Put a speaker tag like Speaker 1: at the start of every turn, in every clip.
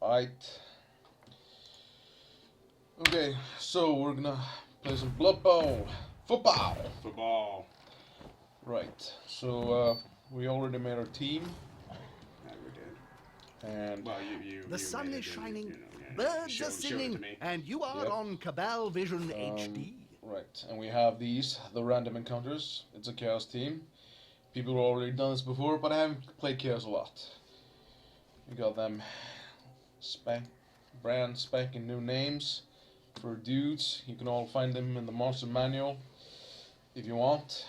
Speaker 1: Right. Okay, so we're gonna play some Blood Bowl. Football!
Speaker 2: Football.
Speaker 1: Right, so we already made our team.
Speaker 2: Yeah, we did.
Speaker 1: And
Speaker 2: Well, you.
Speaker 3: The
Speaker 2: you
Speaker 3: sun
Speaker 2: made
Speaker 3: is
Speaker 2: it,
Speaker 3: shining,
Speaker 2: yeah,
Speaker 3: birds
Speaker 2: showed
Speaker 3: are
Speaker 2: it to
Speaker 3: singing,
Speaker 2: me.
Speaker 3: and you are
Speaker 1: Yep.
Speaker 3: on Cabal Vision HD.
Speaker 1: Right, and we have these, the random encounters. It's a Chaos team. People have already done this before, but I haven't played Chaos a lot. We got them brand spanking new names for dudes. You can all find them in the monster manual if you want.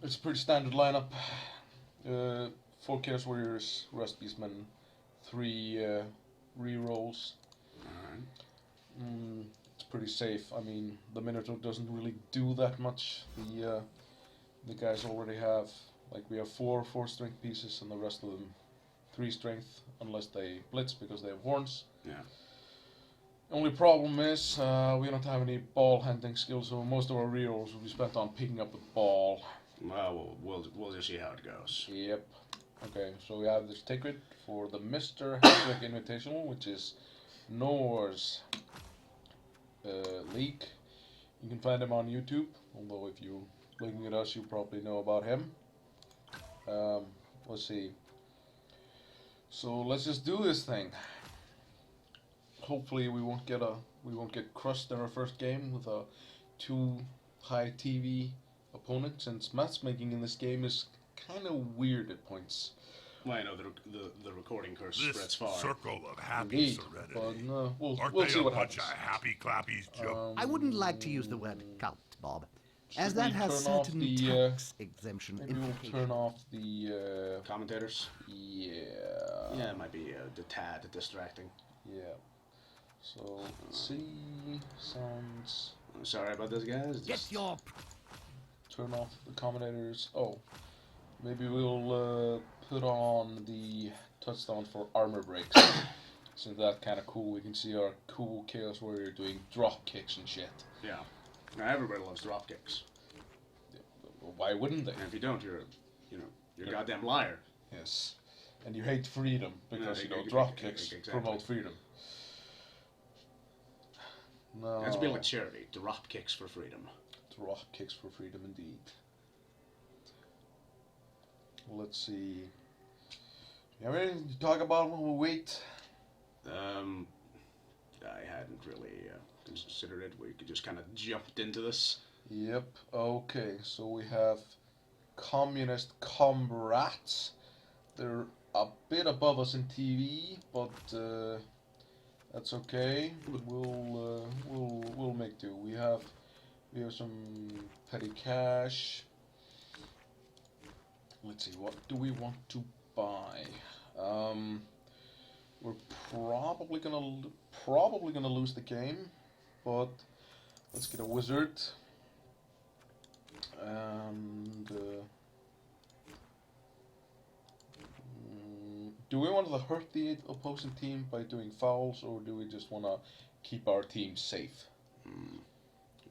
Speaker 1: It's a pretty standard lineup. 4 Chaos Warriors, Rust Beastmen, 3 rerolls.
Speaker 2: Alright.
Speaker 1: It's pretty safe. I mean, the Minotaur doesn't really do that much. The guys already have, like, we have 4 strength pieces, and the rest of them 3 strength, unless they blitz because they have horns.
Speaker 2: Yeah.
Speaker 1: Only problem is we don't have any ball handling skills, so most of our rerolls will be spent on picking up the ball.
Speaker 2: Well, we'll just see how it goes.
Speaker 1: Yep. Okay, so we have this ticket for the Mr. Hattrick Invitational, which is Nor's league. You can find him on YouTube, although if you're looking at us, you probably know about him. Let's see. So let's just do this thing. Hopefully we won't get crushed in our first game with a 2 high TV opponent, since matchmaking in this game is kind of weird at points.
Speaker 2: Well, I know the recording curse
Speaker 4: This
Speaker 2: spreads far.
Speaker 4: circle of happy
Speaker 1: Indeed,
Speaker 4: serenity.
Speaker 1: but we'll
Speaker 4: Aren't
Speaker 1: see
Speaker 4: they a
Speaker 1: what
Speaker 4: bunch
Speaker 1: happens.
Speaker 4: of happy clappies, Joe?
Speaker 3: I wouldn't like to use the word cult, Bob, as
Speaker 1: Should
Speaker 3: that
Speaker 1: we
Speaker 3: has
Speaker 1: turn off
Speaker 3: certain
Speaker 1: the,
Speaker 3: tax exemption
Speaker 1: Maybe we'll
Speaker 3: implications.
Speaker 1: turn off the
Speaker 2: Commentators.
Speaker 1: yeah.
Speaker 2: Yeah, it might be a tad distracting.
Speaker 1: Yeah. So let's see, sounds.
Speaker 2: I'm sorry about this, guys.
Speaker 3: Get
Speaker 2: Just
Speaker 3: your
Speaker 1: Turn off the commentators. Oh, maybe we'll put on the touchdown for armor breaks. Isn't that kind of cool? We can see our cool Chaos Warrior doing drop kicks and shit.
Speaker 2: yeah. Now everybody loves drop kicks,
Speaker 1: Why wouldn't they?
Speaker 2: and if you don't, you're a goddamn liar.
Speaker 1: Yes. And you hate freedom because
Speaker 2: Yeah,
Speaker 1: drop kicks
Speaker 2: exactly.
Speaker 1: promote freedom. No.
Speaker 2: That's a bit like charity. Drop kicks for freedom.
Speaker 1: Drop kicks for freedom, indeed. Let's see. You have anything to talk about while we wait?
Speaker 2: I hadn't really considered it. We could just kind of jumped into this.
Speaker 1: Yep. Okay. So we have communist comrades. They're a bit above us in TV, but that's okay. We'll make do. We have some petty cash. Let's see. What do we want to buy? We're probably gonna lose the game, but let's get a wizard. And do we want to hurt the opposing team by doing fouls, or do we just want to keep our team safe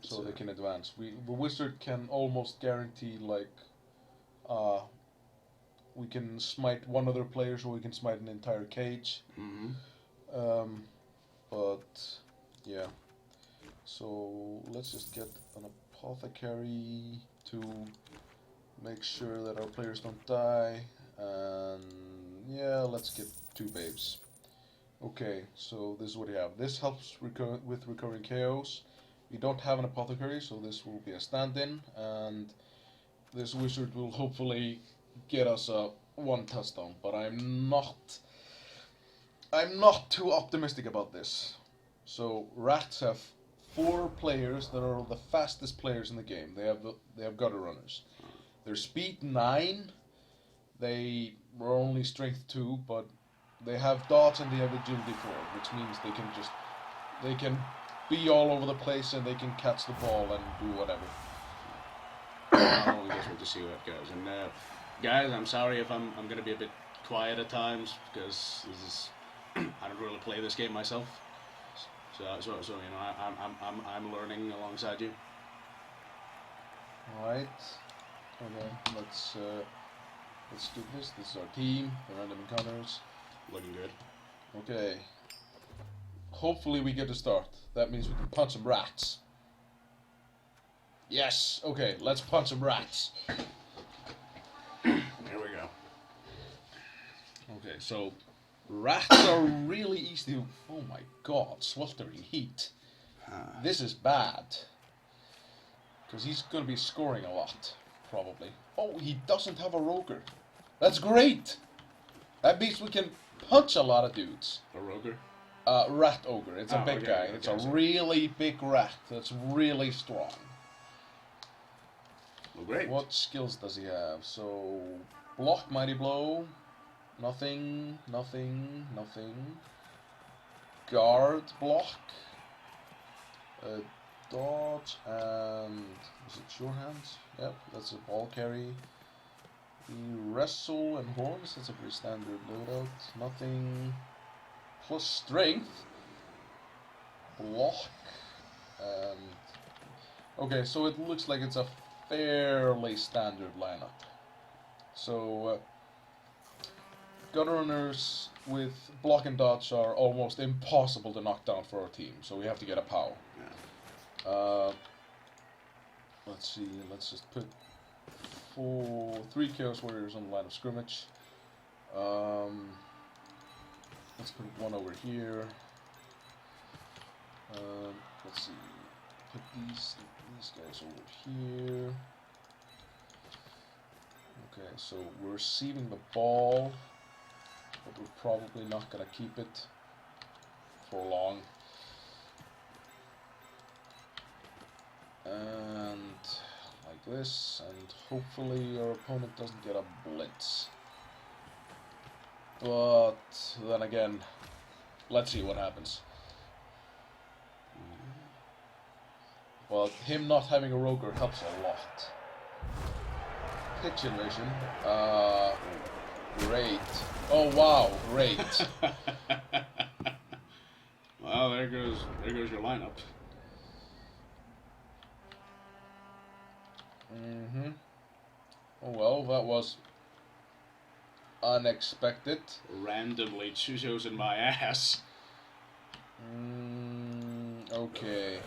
Speaker 1: so they can advance? The wizard can almost guarantee, like, we can smite one other player, or we can smite an entire cage.
Speaker 2: Mm-hmm.
Speaker 1: But yeah, so let's just get an apothecary to make sure that our players don't die, and yeah, let's get 2 babes. Okay, so this is what you have. This helps with recurring chaos. We don't have an apothecary, so this will be a stand-in, and this wizard will hopefully get us a 1 touchdown, but I'm not too optimistic about this. So rats have 4 players that are the fastest players in the game. They have gutter runners. They're speed 9. They were only strength 2, but they have dodge and they have agility 4, which means they can be all over the place and they can catch the ball and do whatever.
Speaker 2: Well, we just have to see where it goes. And guys, I'm sorry if I'm going to be a bit quiet at times, because this is I don't really play this game myself. So I'm learning alongside you.
Speaker 1: Alright. Okay, let's do this. This is our team, the random encounters.
Speaker 2: Looking good.
Speaker 1: Okay. Hopefully we get to start. That means we can punch some rats. Yes! Okay, let's punch some rats.
Speaker 2: Here we go.
Speaker 1: Okay, so rats are really easy to... Oh my god, sweltering heat. This is bad. Because he's going to be scoring a lot, probably. Oh, he doesn't have a roger. That's great! That means we can punch a lot of dudes.
Speaker 2: A roger?
Speaker 1: Rat ogre. It's a big
Speaker 2: okay,
Speaker 1: guy.
Speaker 2: okay,
Speaker 1: It's a
Speaker 2: sorry.
Speaker 1: really big rat that's really strong.
Speaker 2: Well, great.
Speaker 1: What skills does he have? So, block, mighty blow. Nothing, nothing, nothing. Guard, block. Dodge, and... is it sure hands? Yep, that's a ball carry. The wrestle and horns, that's a pretty standard loadout. Nothing. Plus strength. Block. And... okay, so it looks like it's a fairly standard lineup. So, gutter runners with block and dodge are almost impossible to knock down for our team, so we have to get a POW.
Speaker 2: Yeah.
Speaker 1: Let's see, let's just put 3 Chaos Warriors on the line of scrimmage. Let's put one over here. Let's see, put these guys over here. Okay, so we're receiving the ball, but we're probably not gonna keep it for long. And like this, and hopefully our opponent doesn't get a blitz. But then again, let's see what happens. Well, him not having a roger helps a lot. Pitch invasion. Great. Oh wow, great.
Speaker 2: Well, there goes your lineup.
Speaker 1: Mm-hmm. Oh well, that was unexpected.
Speaker 2: Randomly chosen my ass.
Speaker 1: Okay.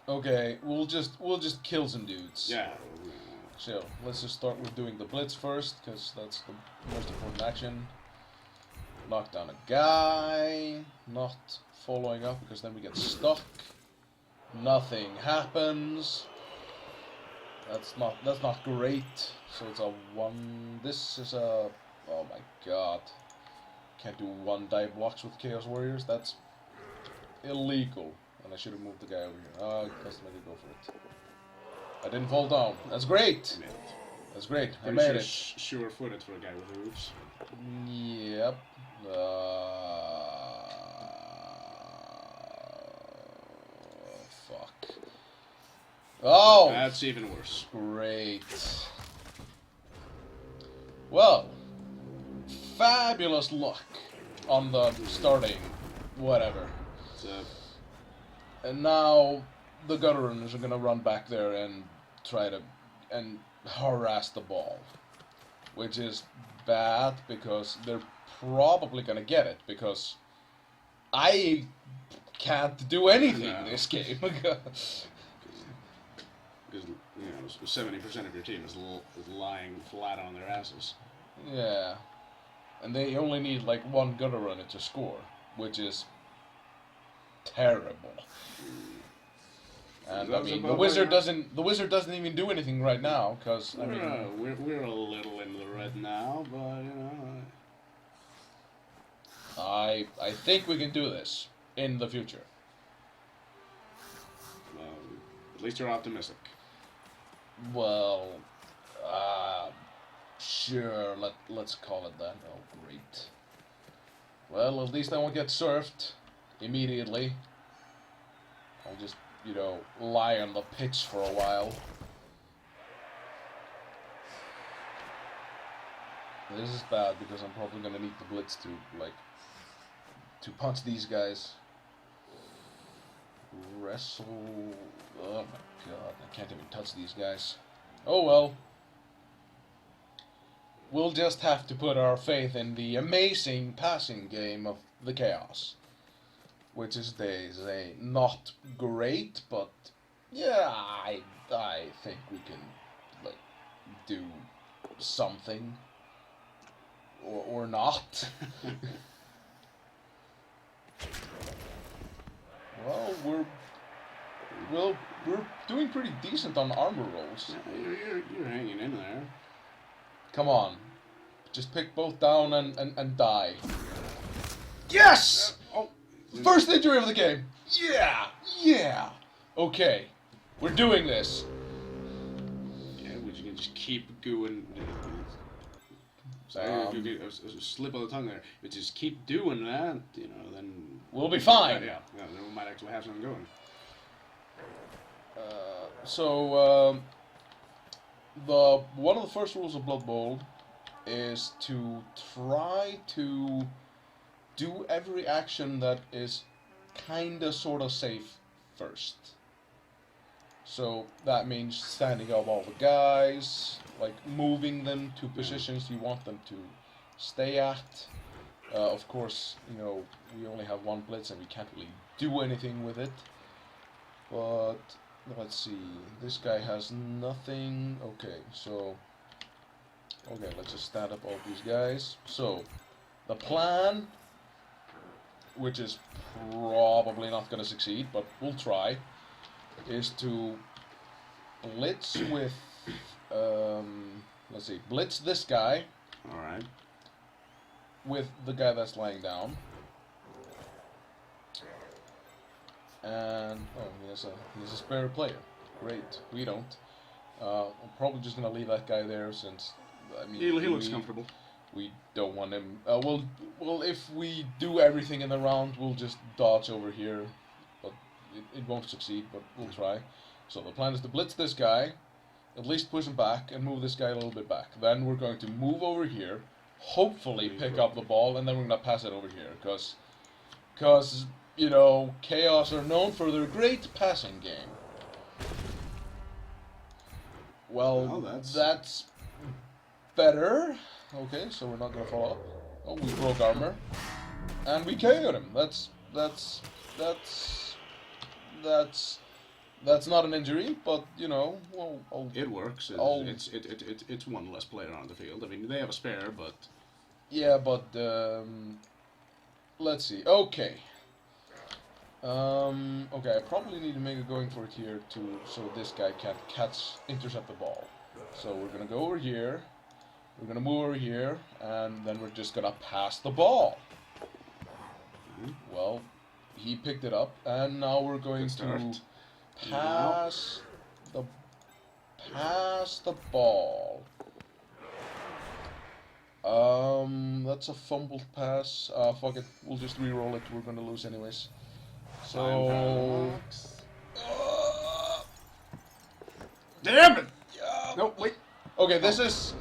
Speaker 1: Okay, we'll just kill some dudes.
Speaker 2: Yeah.
Speaker 1: So let's just start with doing the blitz first, because that's the most important action. Knock down a guy, not following up because then we get stuck. Nothing happens. That's not great. So it's a 1. This is a... oh my god. Can't do 1 die blocks with Chaos Warriors. That's illegal. And I should have moved the guy over here. Custom, I did go for it. I didn't fall down. That's great. That's great. I made it.
Speaker 2: Sure-footed for a guy with hooves.
Speaker 1: Yep. Fuck. Oh!
Speaker 2: That's even worse.
Speaker 1: Great. Well, fabulous luck on the starting whatever. And now the gutter runners are gonna run back there and try to harass the ball, which is bad because they're probably gonna get it because I can't do anything this game.
Speaker 2: Because 70% of your team is lying flat on their asses.
Speaker 1: Yeah, and they only need like 1 gutter runner to score, which is terrible. And I mean, the wizard doesn't even do anything right now because I mean
Speaker 2: we're a little in the red now, but you know.
Speaker 1: I think we can do this in the future.
Speaker 2: At least you're optimistic.
Speaker 1: Well, sure. Let's call it that. Oh, great. Well, at least I won't get surfed immediately. I'll just, lie on the pitch for a while. This is bad because I'm probably gonna need the blitz to punch these guys. Wrestle. Oh my god, I can't even touch these guys. Oh well. We'll just have to put our faith in the amazing passing game of the Chaos. Which is they say not great, but yeah, I think we can like do something or not. Well, we're doing pretty decent on armor rolls.
Speaker 2: Yeah, you're hanging in there.
Speaker 1: Come on, just pick both down and die. Yes!
Speaker 2: Oh,
Speaker 1: First injury of the game. Yeah. Okay, we're doing this.
Speaker 2: yeah, we can just keep going. Sorry, a slip of the tongue there. But just keep doing that, you know, then
Speaker 1: We'll be fine.
Speaker 2: Yeah, then we might actually have something going.
Speaker 1: The one of the first rules of Blood Bowl is to try to do every action that is kinda sorta safe first. So that means standing up all the guys, like moving them to positions you want them to stay at. Of course, you know, we only have one blitz and we can't really do anything with it. But let's see, this guy has nothing. Okay, let's just stand up all these guys. So the plan, which is probably not going to succeed, but we'll try, is to blitz with, let's see, blitz this guy.
Speaker 2: Alright.
Speaker 1: With the guy that's lying down. And, oh, he has a spare player. Great, we don't. I'm probably just going to leave that guy there since, I mean...
Speaker 2: He looks comfortable.
Speaker 1: We don't want him. Well, if we do everything in the round, we'll just dodge over here. But it won't succeed, but we'll try. So the plan is to blitz this guy, at least push him back, and move this guy a little bit back. Then we're going to move over here, hopefully pick up the ball, and then we're going to pass it over here. Because, you know, Chaos are known for their great passing game. Well, that's better. Okay, so we're not gonna follow up. Oh, we broke armor, and we KO'd him. That's not an injury, but you know, well,
Speaker 2: it works. It's one less player on the field. I mean, they have a spare, but
Speaker 1: yeah, but let's see. Okay. Okay, I probably need to make a going for it here so this guy can't intercept the ball. So we're gonna go over here. We're gonna move over here, and then we're just gonna pass the ball. Well, he picked it up, and now we're going to pass the ball. That's a fumbled pass. Fuck it, we'll just re-roll it. We're gonna lose anyways. So.
Speaker 2: damn it!
Speaker 1: Yeah.
Speaker 2: No, wait.
Speaker 1: Okay, this is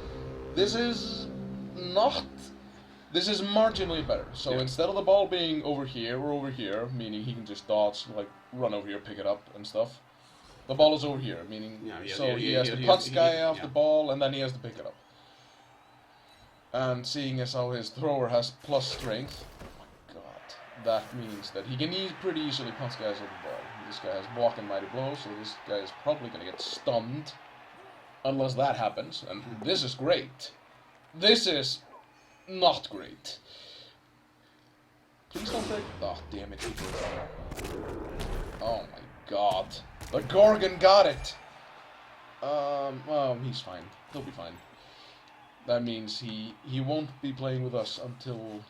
Speaker 1: marginally better. So
Speaker 2: yeah.
Speaker 1: Instead of the ball being over here or over here, meaning he can just dodge, like run over here, pick it up and stuff. The ball is over here, meaning he has to punch guy off the ball and then he has to pick it up. And seeing as how his thrower has plus strength, oh my god, that means that he can pretty easily punch guys off the ball. This guy has block and mighty blow, so this guy is probably gonna get stunned. Unless that happens, and this is great. This is not great. Please don't break. Oh, damn it. Oh my god. The Gorgon got it! Well, he's fine. He'll be fine. That means he won't be playing with us until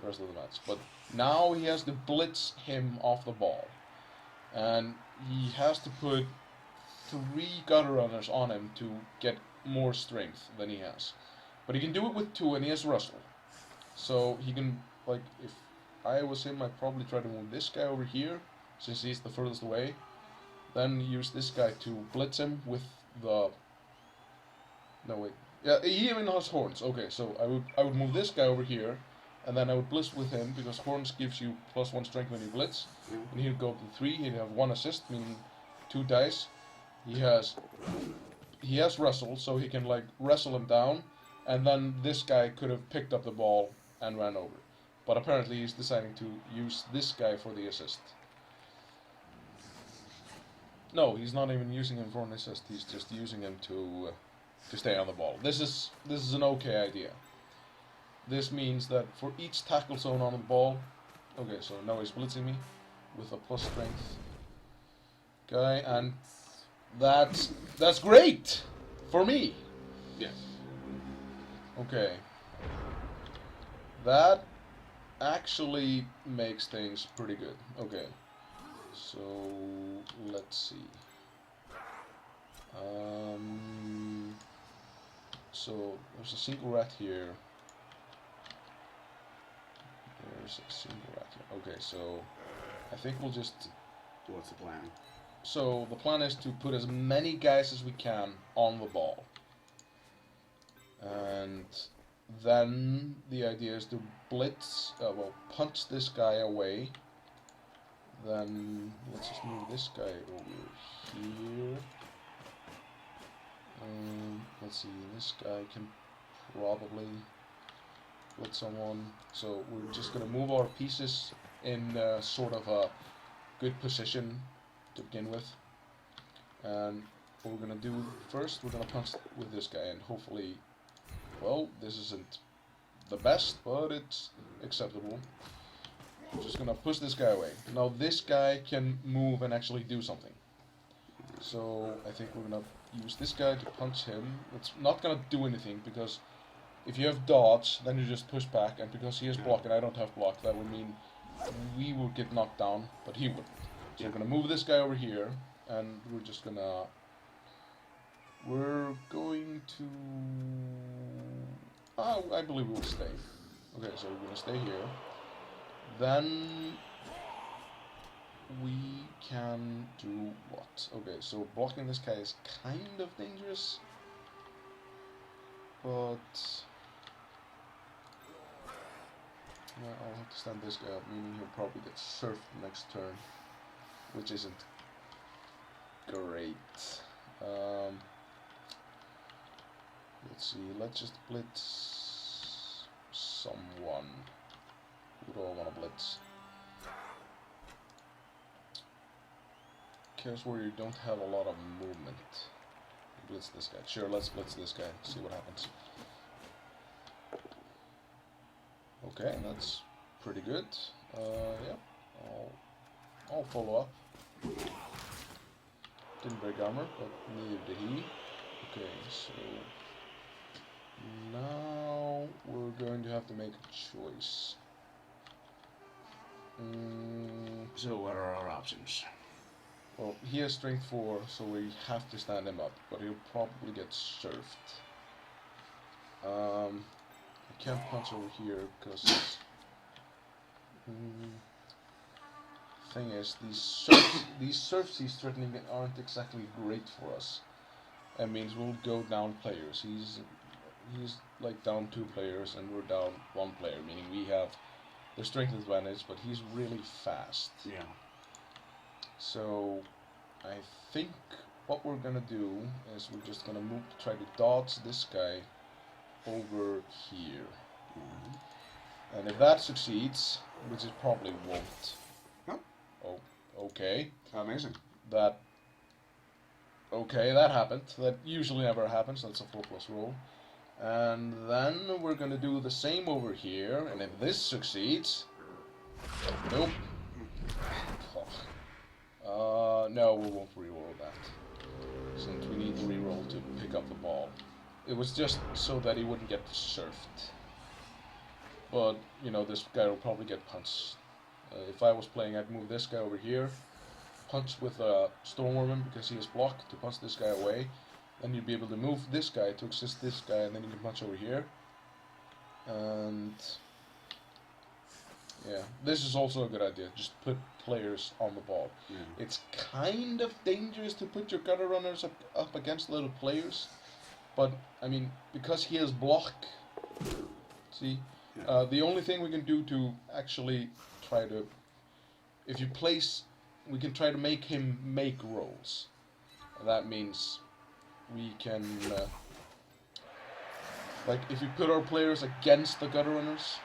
Speaker 1: the rest of the match. But now he has to blitz him off the ball. And he has to put 3 gutter runners on him to get more strength than he has. But he can do it with 2 and he has Russell. So he can, like, if I was him, I'd probably try to move this guy over here, since he's the furthest away. Then use this guy to blitz him with the... No, wait. Yeah, he even has horns. Okay, so I would move this guy over here, and then I would blitz with him, because horns gives you +1 strength when you blitz. And he'd go up to 3, he'd have 1 assist, meaning 2 dice. He has he has wrestle, so he can like wrestle him down, and then this guy could have picked up the ball and ran over. But apparently he's deciding to use this guy for the assist. No, he's not even using him for an assist. He's just using him to stay on the ball. This is an okay idea. This means that for each tackle zone on the ball, okay, so now he's blitzing me with a plus strength guy, and that's great for me.
Speaker 2: Yes.
Speaker 1: Okay. That actually makes things pretty good. Okay. So let's see. So there's a single rat here. There's a single rat here. Okay, so I think we'll just.
Speaker 2: What's the plan?
Speaker 1: So the plan is to put as many guys as we can on the ball. And then the idea is to blitz, punch this guy away. Then let's just move this guy over here. Let's see, this guy can probably blitz someone. So we're just gonna move our pieces in sort of a good position to begin with. And what we're gonna do first, we're gonna punch with this guy, and hopefully, well, this isn't the best, but it's acceptable. I'm just gonna push this guy away. Now this guy can move and actually do something. So I think we're gonna use this guy to punch him. It's not gonna do anything because if you have dodge, then you just push back, and because he has block and I don't have block, that would mean we would get knocked down, but he wouldn't. So we're gonna move this guy over here, and we're going to, I believe we'll stay. Okay, so we're gonna stay here. Then we can do what? Okay, so blocking this guy is kind of dangerous, but I'll have to stand this guy up, meaning he'll probably get surfed next turn, which isn't great. Let's see, let's just blitz someone. Who do I want to blitz? Chaos Warrior don't have a lot of movement. Blitz this guy. Sure, let's blitz this guy, see what happens. Okay, that's pretty good. Yeah, I'll follow up. Didn't break armor, but neither did he. Okay, so now we're going to have to make a choice.
Speaker 2: So what are our options?
Speaker 1: Well, he has strength 4, so we have to stand him up, but he'll probably get surfed. I can't punch over here because thing is, these surfs he's threatening aren't exactly great for us. That means we'll go down players. He's like down 2 players and we're down 1 player, meaning we have the strength advantage, but he's really fast.
Speaker 2: Yeah.
Speaker 1: So I think what we're gonna do is we're just gonna try to dodge this guy over here. And if that succeeds, which it probably won't.
Speaker 2: No.
Speaker 1: Oh, okay.
Speaker 2: Amazing.
Speaker 1: That happened. That usually never happens. That's a 4+ roll. And then we're gonna do the same over here, and if this succeeds, nope. No, we won't reroll that, since we need to reroll to pick up the ball. It was just so that he wouldn't get surfed. But, you know, this guy will probably get punched. If I was playing, I'd move this guy over here, punch with a Stormworm because he is blocked to punch this guy away. Then you'd be able to move this guy to assist this guy, and then you can punch over here. And yeah, this is also a good idea. Just put players on the ball.
Speaker 2: Yeah.
Speaker 1: It's kind of dangerous to put your gutter runners up against little players, but I mean, because he has block, see,
Speaker 2: Yeah.
Speaker 1: the only thing we can do to actually try to, if you place, we can try to make him make rolls. And that means we can like if you put our players against the gutter runners,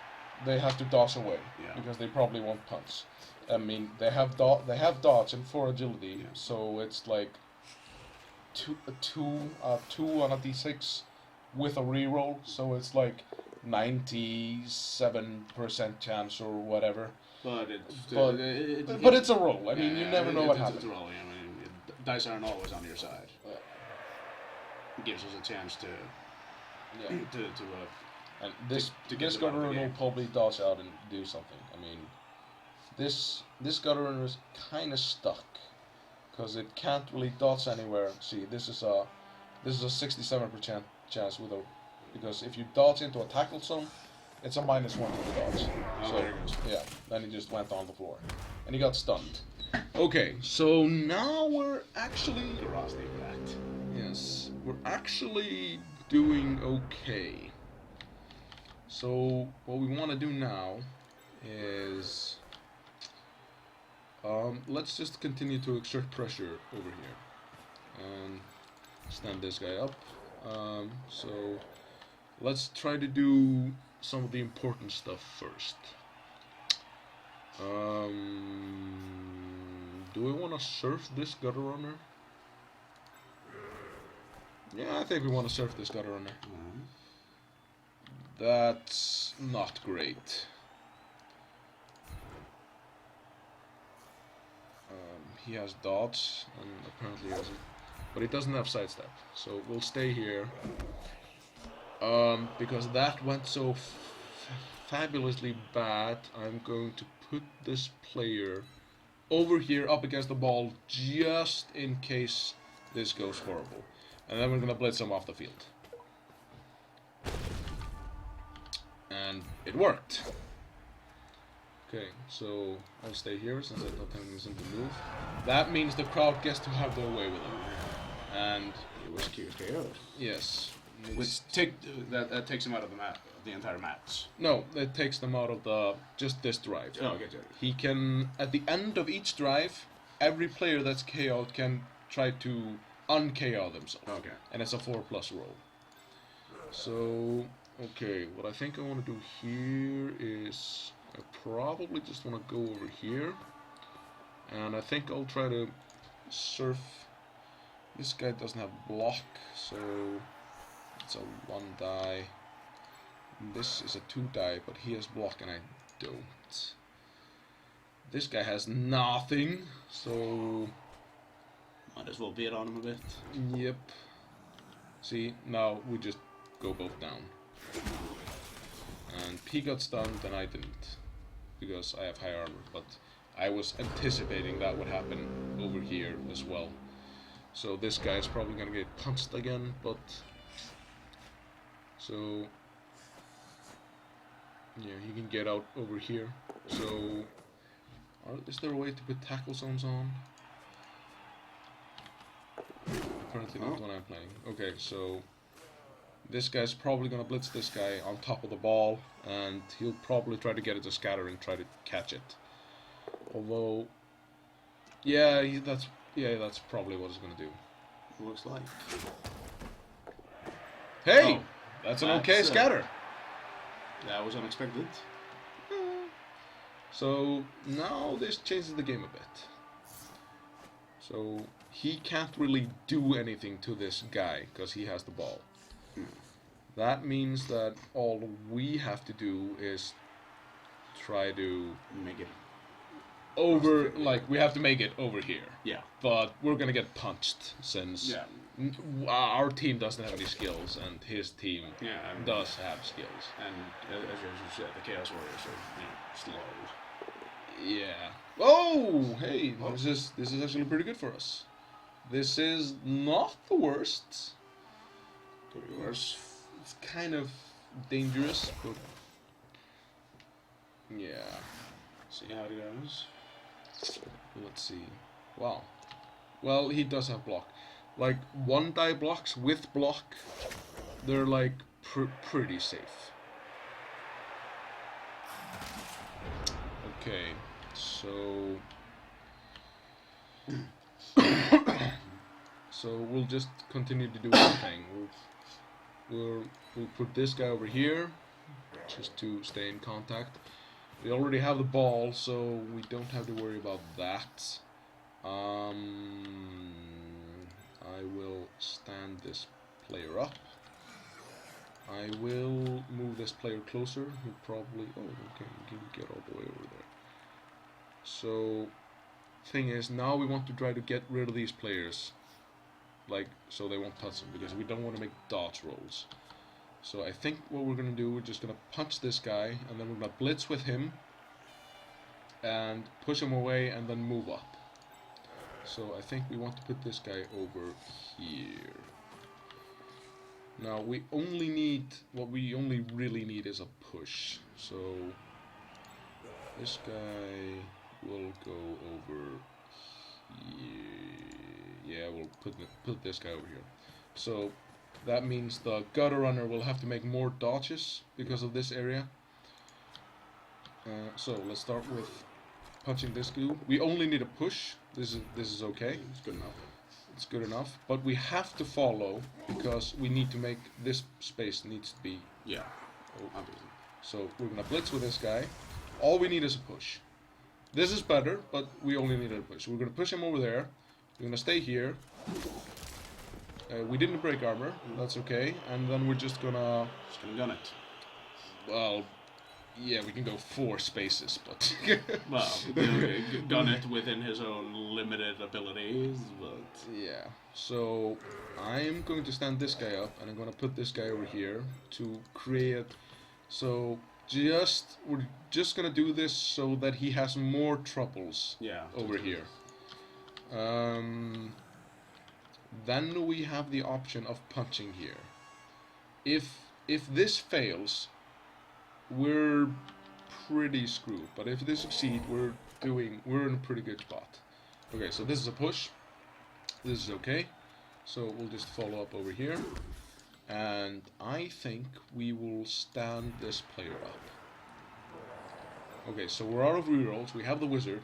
Speaker 1: they have to dodge away because they probably won't punch. I mean, they have dodge and 4 agility, so it's like two on a d6 with a reroll, so it's like 97% chance or whatever.
Speaker 2: But
Speaker 1: it's a roll. I mean, you never know what happens.
Speaker 2: It's a roll. I mean, dice aren't always on your side. It gives us a chance to
Speaker 1: and this gutter runner will probably dodge out and do something. I mean, this gutter runner is kind of stuck because it can't really dodge anywhere. See, this is a 67% chance with a, because if you dodge into a tackle zone, it's a -1 to the dodge. So yeah, then he just went on the floor, and he got stunned. Okay, so now we're actually yes, we're actually doing okay. So what we want to do now is let's just continue to exert pressure over here and stand this guy up. So let's try to do some of the important stuff first. Do I want to surf this gutter runner? Yeah, I think we want to surf this gutter runner. That's not great. He has dodge, and apparently hasn't, but he doesn't have sidestep. So we'll stay here. Because that went so fabulously bad, I'm going to put this player over here up against the ball just in case this goes horrible. And then we're gonna blitz him off the field. And it worked. Okay, so I'll stay here since I don't have anything to move. That means the crowd gets to have their way with him. And
Speaker 2: it was KO'd.
Speaker 1: Yes.
Speaker 2: Which that takes him out of the map, the entire match.
Speaker 1: No, it takes them out of just this drive.
Speaker 2: Oh, okay.
Speaker 1: He can, at the end of each drive, every player that's KO'd can try to un-KO themselves.
Speaker 2: Okay.
Speaker 1: And it's a 4+ roll. So, okay, what I think I want to do here is I probably just want to go over here, and I think I'll try to surf. This guy doesn't have block, so it's a 1 die. This is a 2 die, but he has block and I don't. This guy has nothing, so
Speaker 2: might as well beat on him a bit.
Speaker 1: Yep. See, now we just go both down. And he got stunned and I didn't, because I have high armor, but I was anticipating that would happen over here as well. So this guy is probably gonna get punched again, but so yeah, he can get out over here. So is there a way to put tackle zones on? Apparently not when I'm playing. Okay, so this guy's probably gonna blitz this guy on top of the ball, and he'll probably try to get it to scatter and try to catch it. Although, yeah, that's probably what he's gonna do.
Speaker 2: Looks like.
Speaker 1: Hey,
Speaker 2: oh,
Speaker 1: that's an okay scatter.
Speaker 2: That was unexpected.
Speaker 1: So now this changes the game a bit. So he can't really do anything to this guy because he has the ball. That means that all we have to do is try to
Speaker 2: make it
Speaker 1: over, like we have to make it over here.
Speaker 2: Yeah.
Speaker 1: But we're gonna get punched since our team doesn't have any skills and his team does have skills.
Speaker 2: And as you said, the Chaos Warriors are slow.
Speaker 1: Yeah. Oh, hey, this is actually pretty good for us. This is not the worst.
Speaker 2: Could be worse.
Speaker 1: It's kind of dangerous, but yeah.
Speaker 2: See how it goes.
Speaker 1: Let's see. Wow. Well, he does have block. Like 1 die blocks with block, they're like pretty safe. Okay, so So we'll just continue to do our thing. We'll put this guy over here, just to stay in contact. We already have the ball, so we don't have to worry about that. I will stand this player up. I will move this player closer. He'll probably... Oh, okay, he can get all the way over there. So, thing is, now we want to try to get rid of these players. Like, so they won't touch them, because we don't want to make dodge rolls. So I think what we're going to do, we're just going to punch this guy, and then we're going to blitz with him, and push him away, and then move up. So I think we want to put this guy over here. Now we only need, what we only really need is a push. So this guy will go over here. Yeah, we'll put this guy over here. So that means the gutter runner will have to make more dodges because of this area. So let's start with punching this dude. We only need a push. This is okay.
Speaker 2: It's good enough.
Speaker 1: It's good enough, but we have to follow because we need to make this space needs to be.
Speaker 2: Yeah. Obviously.
Speaker 1: So we're gonna blitz with this guy. All we need is a push. This is better, but we only need a push. So we're gonna push him over there. We're gonna stay here. We didn't break armor. That's okay. And then we're just gonna
Speaker 2: gun it.
Speaker 1: Well, yeah, we can go 4 spaces, but
Speaker 2: well, gun it within his own limited abilities, but
Speaker 1: yeah. So I'm going to stand this guy up, and I'm going to put this guy over here to create. So we're just gonna do this so that he has more troubles.
Speaker 2: Yeah.
Speaker 1: Over here. Then we have the option of punching here. If this fails, we're pretty screwed, but if they succeed, we're in a pretty good spot. Okay, so this is a push. This is okay. So we'll just follow up over here, and I think we will stand this player up. Okay, so we're out of rerolls. We have the wizard.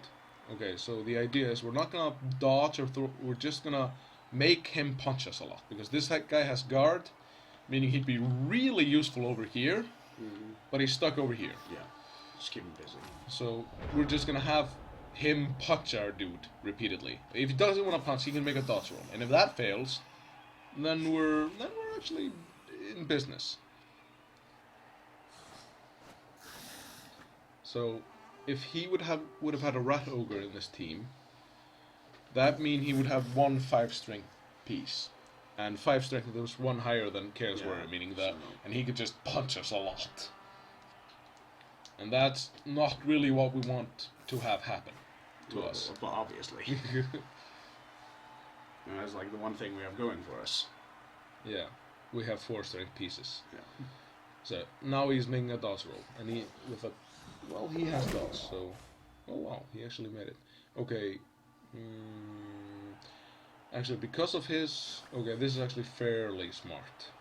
Speaker 1: Okay, so the idea is we're not gonna dodge or throw. We're just gonna make him punch us a lot because this guy has guard, meaning he'd be really useful over here. But he's stuck over here.
Speaker 2: Yeah, just keep him busy.
Speaker 1: So we're just gonna have him punch our dude repeatedly. If he doesn't want to punch, he can make a dodge roll, and if that fails, then we're actually in business. So if he would have had a rat ogre in this team, that means he would have 1 5 strength piece. And 5 strength, there was 1 higher than Chaos Warrior, meaning that, and he could just punch us a lot. And that's not really what we want to have happen to us.
Speaker 2: Well, obviously. And that's like the one thing we have going for us.
Speaker 1: Yeah, we have 4 strength pieces.
Speaker 2: Yeah.
Speaker 1: So now he's making a dodge roll, and he has dodge. So, oh wow, he actually made it. Okay. Actually, because of his... Okay, this is actually fairly smart.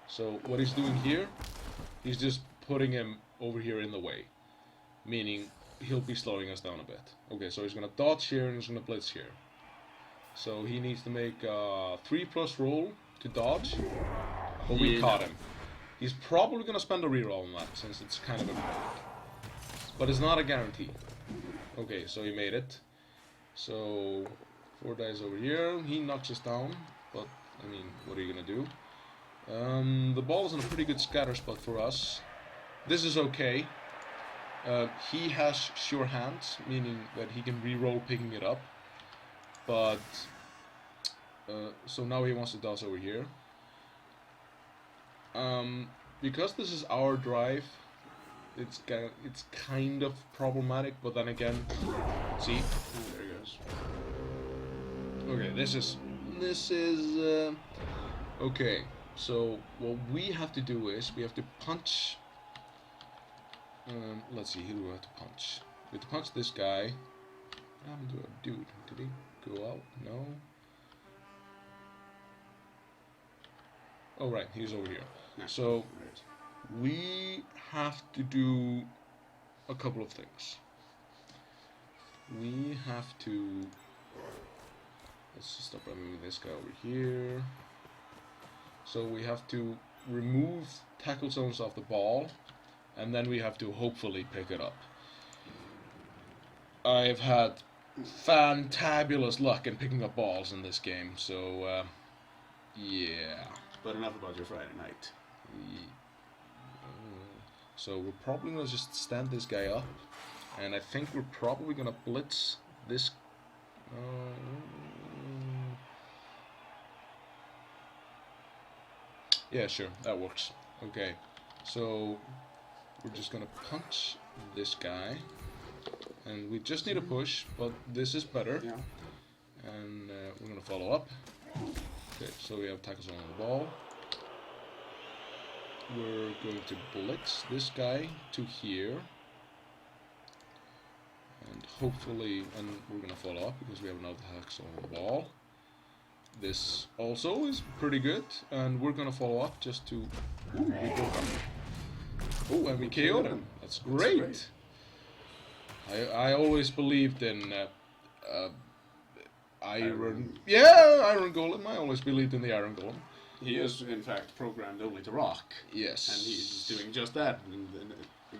Speaker 1: So, what he's doing here, he's just putting him over here in the way. Meaning, he'll be slowing us down a bit. Okay, so he's gonna dodge here and he's gonna blitz here. So, he needs to make a 3+ roll to dodge. But we caught him. He's probably gonna spend a reroll on that, since it's kind of a... But it's not a guarantee. Okay, so he made it. So... 4 dice over here, he knocks us down, but, I mean, what are you gonna do? The ball is in a pretty good scatter spot for us. This is okay. He has sure hands, meaning that he can re-roll picking it up. But, so now he wants to dodge over here. Because this is our drive, it's kind of problematic, but then again, see?
Speaker 2: There he goes.
Speaker 1: Okay, this is okay. So what we have to do is we have to punch. Let's see, who do we have to punch? We have to punch this guy. What happened to a dude? Did he go out? No. Oh right, he's over here. So we have to do a couple of things. We have to. Let's just stop by moving this guy over here. So we have to remove tackle zones off the ball, and then we have to hopefully pick it up. I've had fantabulous luck in picking up balls in this game, so yeah.
Speaker 2: But enough about your Friday night.
Speaker 1: So we're probably gonna just stand this guy up, and I think we're probably gonna blitz this. Yeah, sure, that works. Okay, so we're just gonna punch this guy, and we just need a push, but this is better.
Speaker 2: Yeah.
Speaker 1: And we're gonna follow up. Okay, so we have tackles on the ball. We're going to blitz this guy to here, and hopefully, and we're gonna follow up because we have another tackle on the ball. This also is pretty good, and we're gonna follow up just to. Ooh, we broke him. Oh, and we KO'd him. That's great. I always believed in iron. Yeah, iron golem. I always believed in the iron golem.
Speaker 2: He is, in fact, programmed only to rock.
Speaker 1: Yes.
Speaker 2: And he's doing just that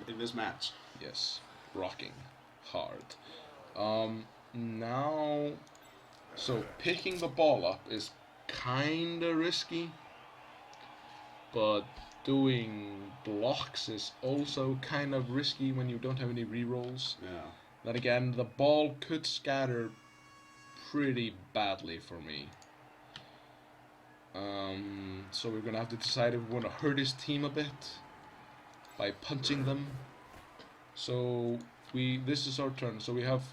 Speaker 2: in this match.
Speaker 1: Yes, rocking hard. Now, so picking the ball up is kinda risky, but doing blocks is also kind of risky when you don't have any rerolls.
Speaker 2: Yeah.
Speaker 1: Then again, the ball could scatter pretty badly for me. So we're gonna have to decide if we want to hurt his team a bit by punching them. So this is our turn. So we have,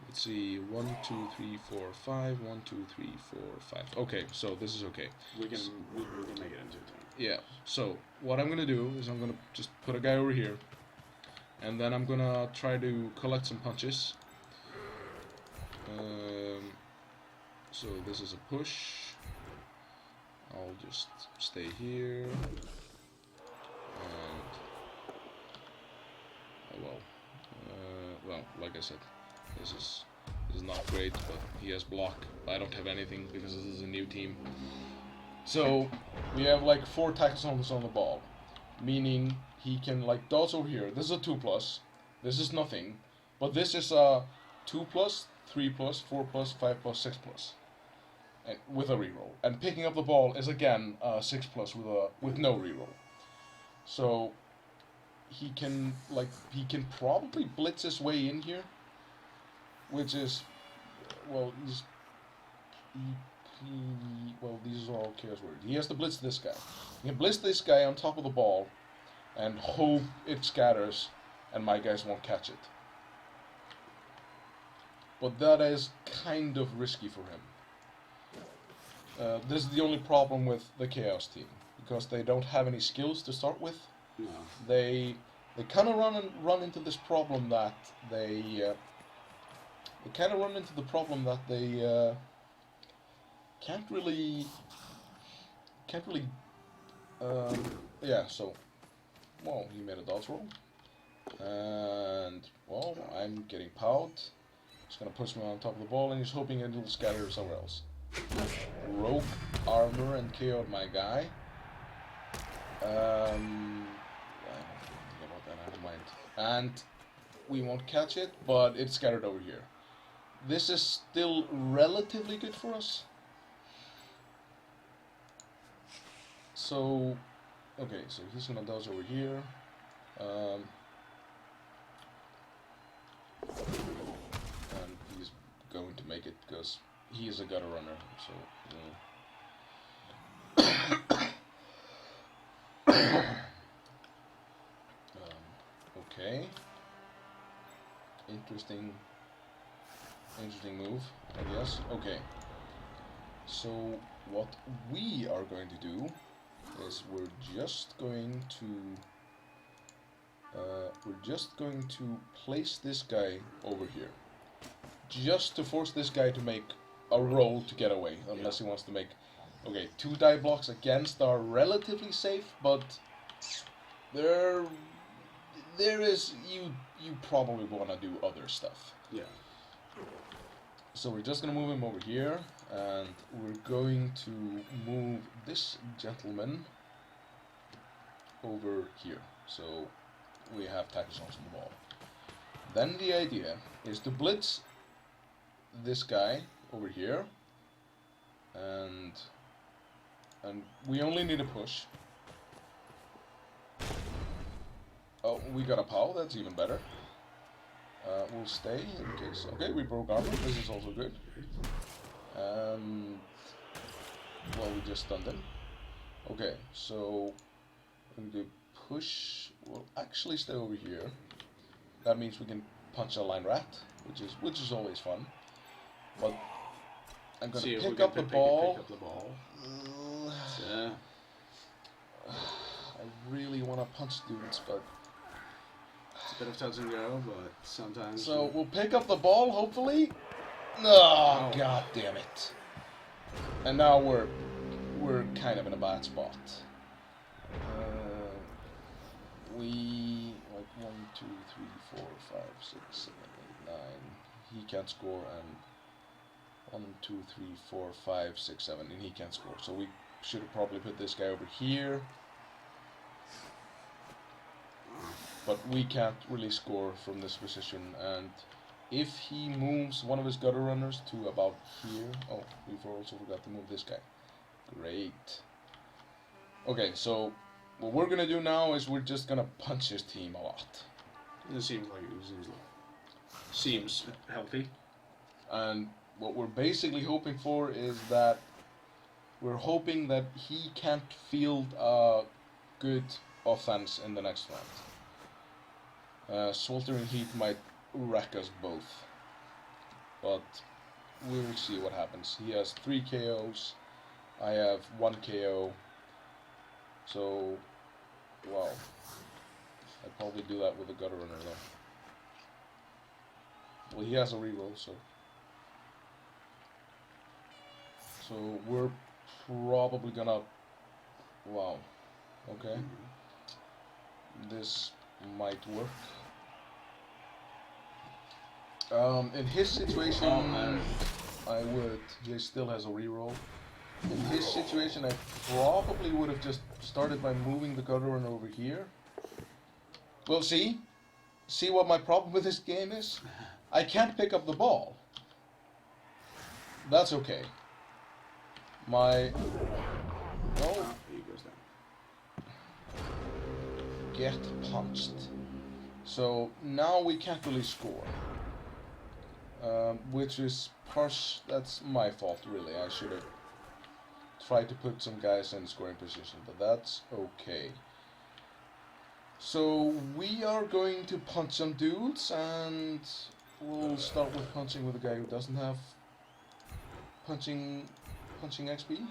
Speaker 1: let's see, 1, 2, 3, 4, 5. 1, 2, 3, 4, 5. Okay, so this is okay.
Speaker 2: We can make it into a turn.
Speaker 1: Yeah. So what I'm gonna do is I'm gonna just put a guy over here, and then I'm gonna try to collect some punches. So this is a push. I'll just stay here, and well, like I said, this is not great, but he has block. I don't have anything because this is a new team. So we have like 4 tackle zones on the ball, meaning he can like dodge over here. This is a 2+. This is nothing, but this is a 2+, 3+, 4+, 5+, 6+. With a reroll, and picking up the ball is again 6+ with no reroll. So he can probably blitz his way in here, which is well these are all chaos words. He has to blitz this guy. He can blitz this guy on top of the ball, and hope it scatters, and my guys won't catch it. But that is kind of risky for him. This is the only problem with the Chaos team, because they don't have any skills to start with.
Speaker 2: No.
Speaker 1: They kind of run into this problem that they can't really yeah. So, well, he made a dodge roll, and well, I'm getting powed. He's gonna push me on top of the ball, and he's hoping it'll scatter somewhere else. Broke armor and KO'd my guy. Never mind. And we won't catch it, but it's scattered over here. This is still relatively good for us. So, okay, so he's gonna dodge over here. And he's going to make it because he is a gutter runner, so okay. Interesting move, I guess. Okay. So what we are going to do is we're just going to place this guy over here, just to force this guy to make a roll to get away, unless he wants to make. Okay, 2 die blocks against are relatively safe, but there is you probably want to do other stuff.
Speaker 2: Yeah.
Speaker 1: So we're just gonna move him over here, and we're going to move this gentleman over here. So we have tackles on the wall. Then the idea is to blitz this guy over here, and we only need a push. Oh, we got a POW, that's even better. We'll stay in case. Okay, we broke armor, this is also good. Well, we just stunned him. Okay, so when we push, we'll actually stay over here. That means we can punch a line rat, which is always fun. But I'm gonna pick up the ball. I really want to punch dudes, but
Speaker 2: it's a bit of touch and go, but sometimes.
Speaker 1: So we'll pick up the ball, hopefully. Oh, god damn it! And now we're kind of in a bad spot. We like 1, 2, 3, 4, 5, 6, 7, 8, 9. He can't score, and 1, 2, 3, 4, 5, 6, 7, and he can't score. So we should have probably put this guy over here. But we can't really score from this position, and if he moves one of his gutter runners to about here... Oh, we also forgot to move this guy. Great. Okay, so what we're gonna do now is we're just gonna punch his team a lot.
Speaker 2: It seems healthy.
Speaker 1: And what we're basically hoping for is that we're hoping that he can't field a good offense in the next round. Sweltering Heat might wreck us both, but we'll see what happens. He has 3 KOs, I have 1 KO, so, wow, I'd probably do that with a gutter runner though. Well, he has a reroll, so we're probably gonna, wow, okay, this might work. In his situation, I would. He still has a reroll. In his situation, I probably would have just started by moving the gutter runner over here. Well, see what my problem with this game is? I can't pick up the ball. That's okay. My
Speaker 2: He goes down.
Speaker 1: Get punched. So now we can't really score. Which is that's my fault really. I should have tried to put some guys in scoring position, but that's okay. So we are going to punch some dudes, and we'll start with punching with a guy who doesn't have punching XP.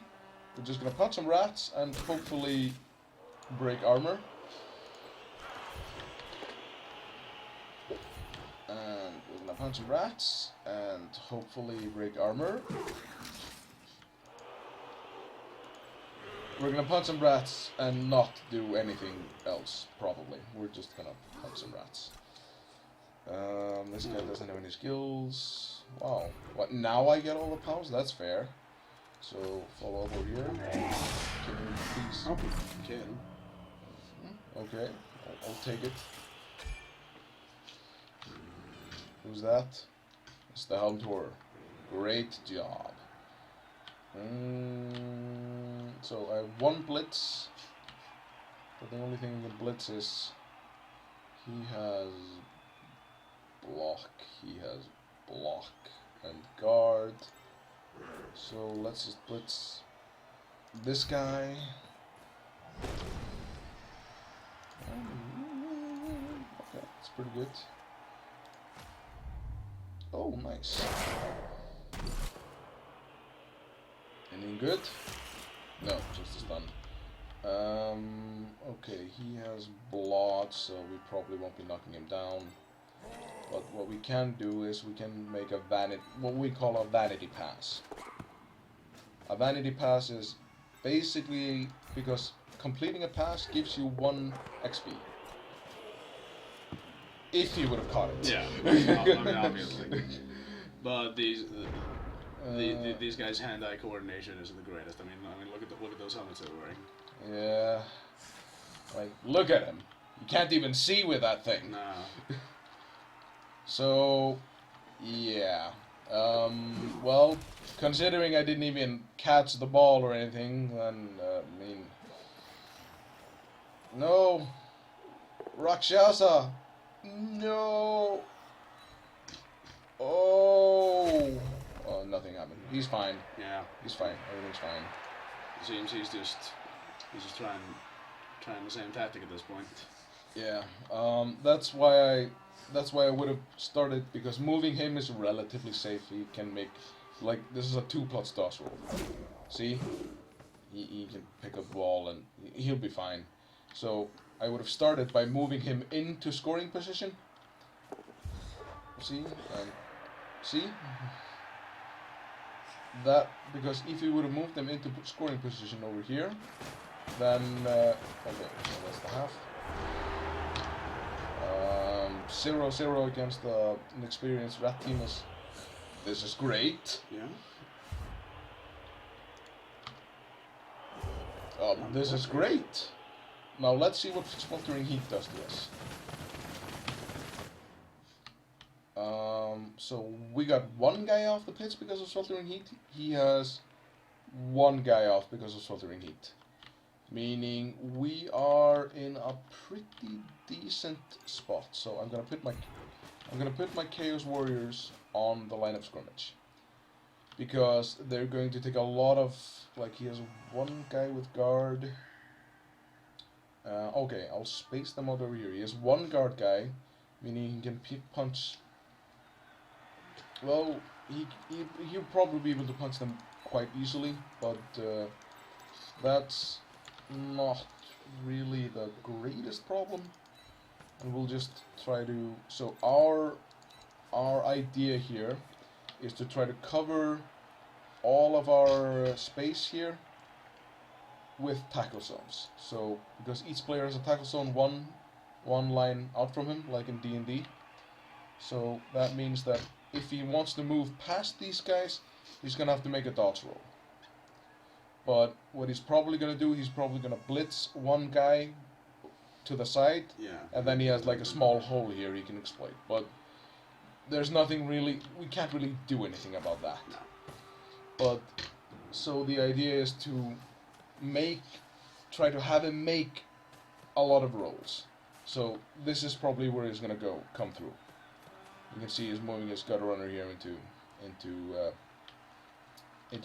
Speaker 1: We're just gonna punch some rats and hopefully break armor. And we're gonna punch some rats and hopefully break armor. We're gonna punch some rats and not do anything else, probably. We're just gonna punch some rats. This guy doesn't have any skills. Wow. What, now I get all the powers? That's fair. So, follow over here. Can you please...
Speaker 2: Oh, you can.
Speaker 1: Okay, I'll take it. Who's that? It's the Helm Tour. Great job. So I have 1 blitz, but the only thing with blitz is he has block, and guard. So let's just blitz this guy. Okay, that's pretty good. Oh, nice. Anything good? No, just a stun. Okay, he has blood, so we probably won't be knocking him down. But what we can do is we can make a what we call a vanity pass. A vanity pass is basically because completing a pass gives you 1 XP. If you would have caught it.
Speaker 2: Yeah, I mean, obviously. But these guys' hand-eye coordination isn't the greatest. I mean, look at those helmets they're wearing.
Speaker 1: Yeah. Like, look at him. You can't even see with that thing.
Speaker 2: No.
Speaker 1: So, yeah. Well, considering I didn't even catch the ball or anything, then, I mean... No! Rakshasa! No! Oh! Oh, nothing happened. He's fine.
Speaker 2: Yeah.
Speaker 1: He's fine. Everything's fine.
Speaker 2: It seems he's just trying the same tactic at this point.
Speaker 1: Yeah. That's why I would have started, because moving him is relatively safe. He can make, like, this is a 2+ dodge roll. See? He can pick up the ball and he'll be fine. So I would have started by moving him into scoring position. See? And see? That, because if you would have moved them into scoring position over here, then, okay, so that's the half. 0-0 against an experienced rat team this is great.
Speaker 2: Yeah.
Speaker 1: This is great. Now let's see what Sweltering Heat does to us. So we got one guy off the pitch because of Sweltering Heat. He has one guy off because of Sweltering Heat. Meaning we are in a pretty decent spot. So I'm gonna put my Chaos Warriors on the line of scrimmage, because they're going to take a lot of, like, he has one guy with guard. Okay, I'll space them out over here. He has one guard guy, meaning he can punch. Well, he'll probably be able to punch them quite easily, but that's not really the greatest problem. And we'll just try to. So our idea here is to try to cover all of our space here with tackle zones. So because each player has a tackle zone one line out from him, like in D&D. So that means that if he wants to move past these guys, he's gonna have to make a dodge roll. But what he's probably gonna do, he's probably gonna blitz one guy to the side,
Speaker 2: Yeah.
Speaker 1: and then he has like a small hole here he can exploit. But there's nothing really, we can't really do anything about that.
Speaker 2: No.
Speaker 1: But so the idea is to try to have him make a lot of rolls. So this is probably where he's gonna come through. You can see he's moving his gutter runner here into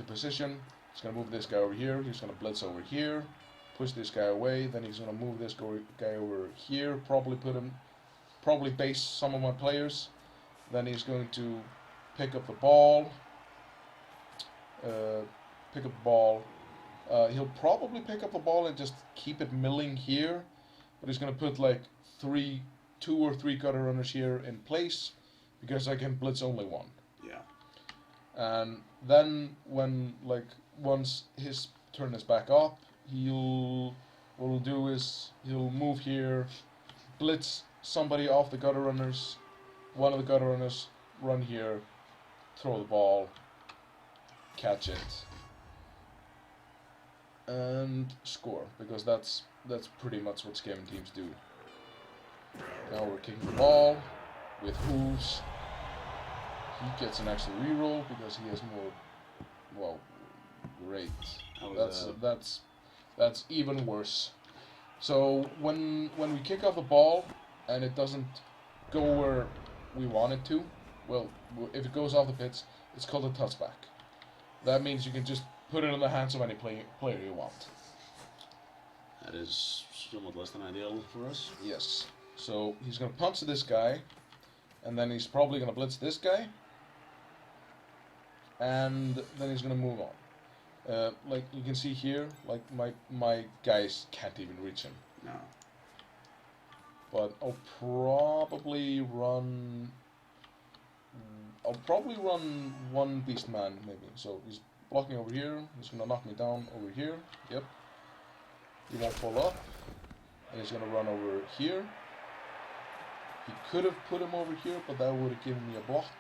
Speaker 1: position. He's gonna move this guy over here. He's gonna blitz over here, push this guy away. Then he's gonna move this guy over here. Probably base some of my players. Then he's going to pick up the ball. He'll probably pick up the ball and just keep it milling here, but he's gonna put like 2 or 3 gutter runners here in place, because I can blitz only one.
Speaker 2: Yeah.
Speaker 1: And then once his turn is back up, what he'll do is he'll move here, blitz somebody off the gutter runners. One of the gutter runners run here, throw the ball, catch it, and score, because that's pretty much what Skaven teams do. Now we're kicking the ball with hooves. He gets an extra reroll because he has more. Well, great. That's even worse. So when we kick off the ball and it doesn't go where we want it to, well, if it goes off the pitch, it's called a touchback. That means you can just put it in the hands of any player you want.
Speaker 2: That is somewhat less than ideal for us.
Speaker 1: Yes. So he's going to punch this guy, and then he's probably going to blitz this guy, and then he's going to move on. Like you can see here, like my guys can't even reach him.
Speaker 2: No.
Speaker 1: But I'll probably run one beast man maybe. So he's blocking over here. He's gonna knock me down over here. Yep. He won't fall up, and he's gonna run over here. He could have put him over here, but that would have given me a block.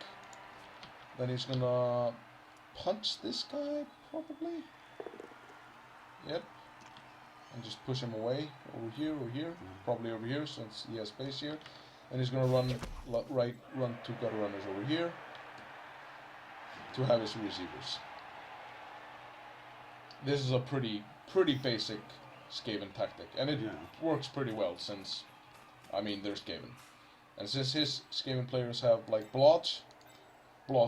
Speaker 1: Then he's gonna punch this guy, probably. Yep. And just push him away, over here, probably over here, since he has space here. And he's gonna run two gutter runners over here to have his receivers. This is a pretty basic Skaven tactic, and it works pretty well since, I mean, there's Skaven. And since his Skaven players have like blodge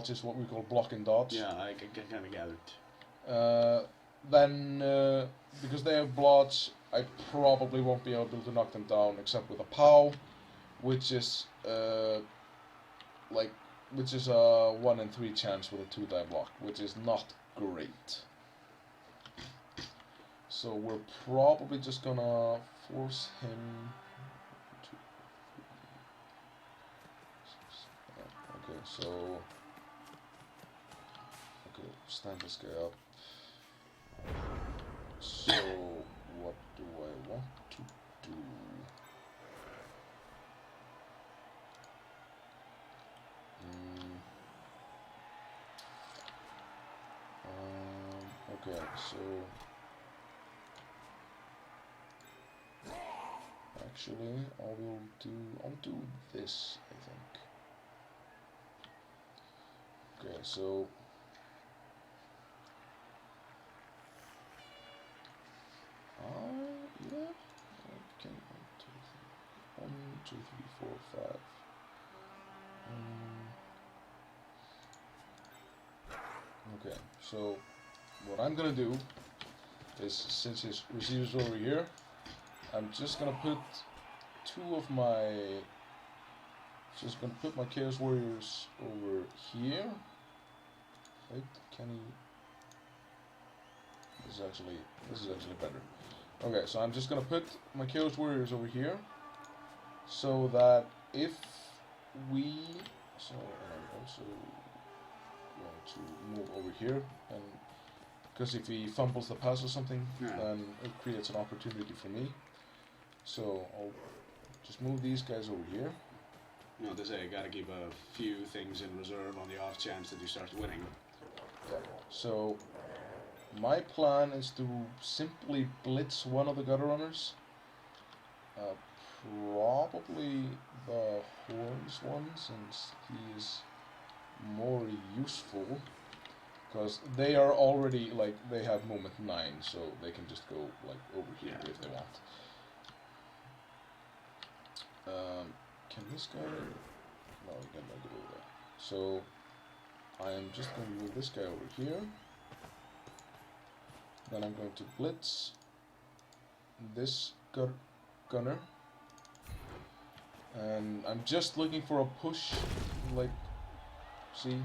Speaker 1: is what we call block and dodge.
Speaker 2: Yeah, I kind of gathered.
Speaker 1: Then, because they have blodge, I probably won't be able to knock them down except with a POW, which is a 1 in 3 chance with a 2-die block, which is not great. So we're probably just gonna force him to... Okay, so... Okay, stand this guy up. So, what do I want to do? Okay, so... Actually, I'll do this, I think. Okay, so... yeah. Okay, 1, 2, 3, 4, 5. Okay, so what I'm gonna do is, since his receiver's over here, I'm just gonna put my Chaos Warriors over here. Wait, can he? This is actually better. Okay, so I'm just gonna put my Chaos Warriors over here, so that if we, I'm also going to move over here, and because if he fumbles the pass or something, then it creates an opportunity for me. So I'll just move these guys over here.
Speaker 2: You know, they say you gotta keep a few things in reserve on the off chance that you start winning.
Speaker 1: Yeah. So my plan is to simply blitz one of the gutter runners. Probably the horns one, since he is more useful. Because they are already, like, they have movement 9, so they can just go, like, over here if they want. Can this guy... No, he cannot go over there. So, I am just going to move this guy over here. Then I'm going to blitz this gunner. And I'm just looking for a push, like, see?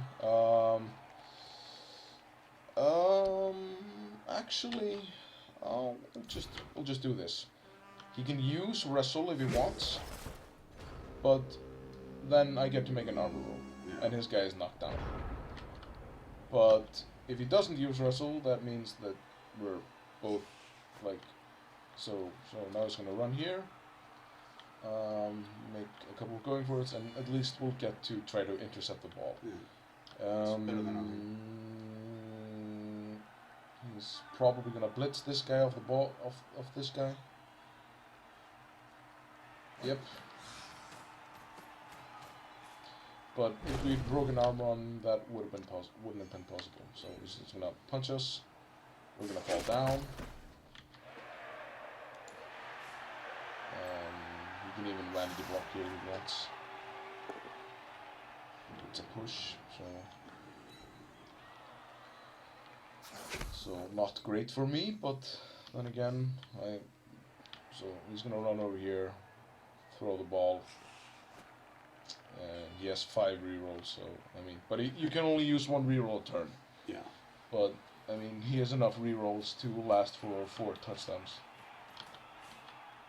Speaker 1: Actually, we'll just do this. He can use wrestle if he wants, but then I get to make an armor roll, and his guy is knocked down. But if he doesn't use wrestle, that means that we're both like, so now he's gonna run here, make a couple of going for it, and at least we'll get to try to intercept the ball.
Speaker 2: It's better than nothing.
Speaker 1: He's probably gonna blitz this guy off the ball, off this guy. Yep. But if we'd broken armor on, that wouldn't have been possible. So he's just gonna punch us. We're gonna fall down. He can even randomly block here if he wants. It's a push, so not great for me, but then again, so he's gonna run over here, throw the ball. He has 5 rerolls, so I mean, but you can only use 1 reroll a turn.
Speaker 2: Yeah.
Speaker 1: But I mean, he has enough rerolls to last for 4 touchdowns.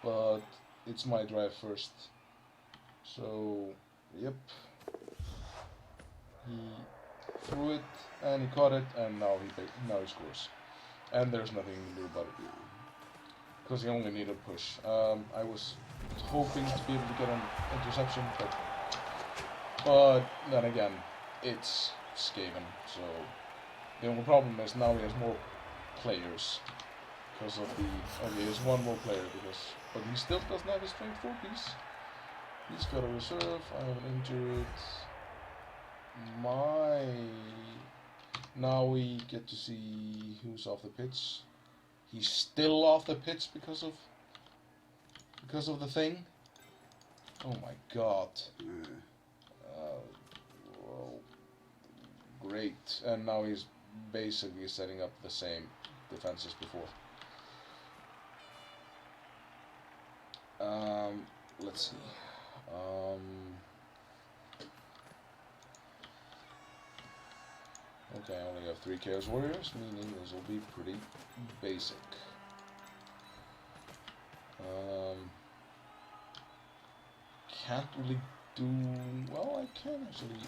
Speaker 1: But it's my drive first. So, yep. He threw it and he caught it, and now he scores. And there's nothing to do about it because he only needed a push. I was hoping to be able to get an interception, but then again, it's Skaven. So the only problem is now he has more players because of the. Okay, he has one more player but he still doesn't have a strength 4 piece. He's got a reserve. I have an injured. Now we get to see who's off the pitch. He's still off the pitch because of the thing. Oh my god. Well, great. And now he's basically setting up the same defense as before. Let's see. Okay, I only have 3 Chaos Warriors, meaning this will be pretty basic. Can't really do... Well, I can actually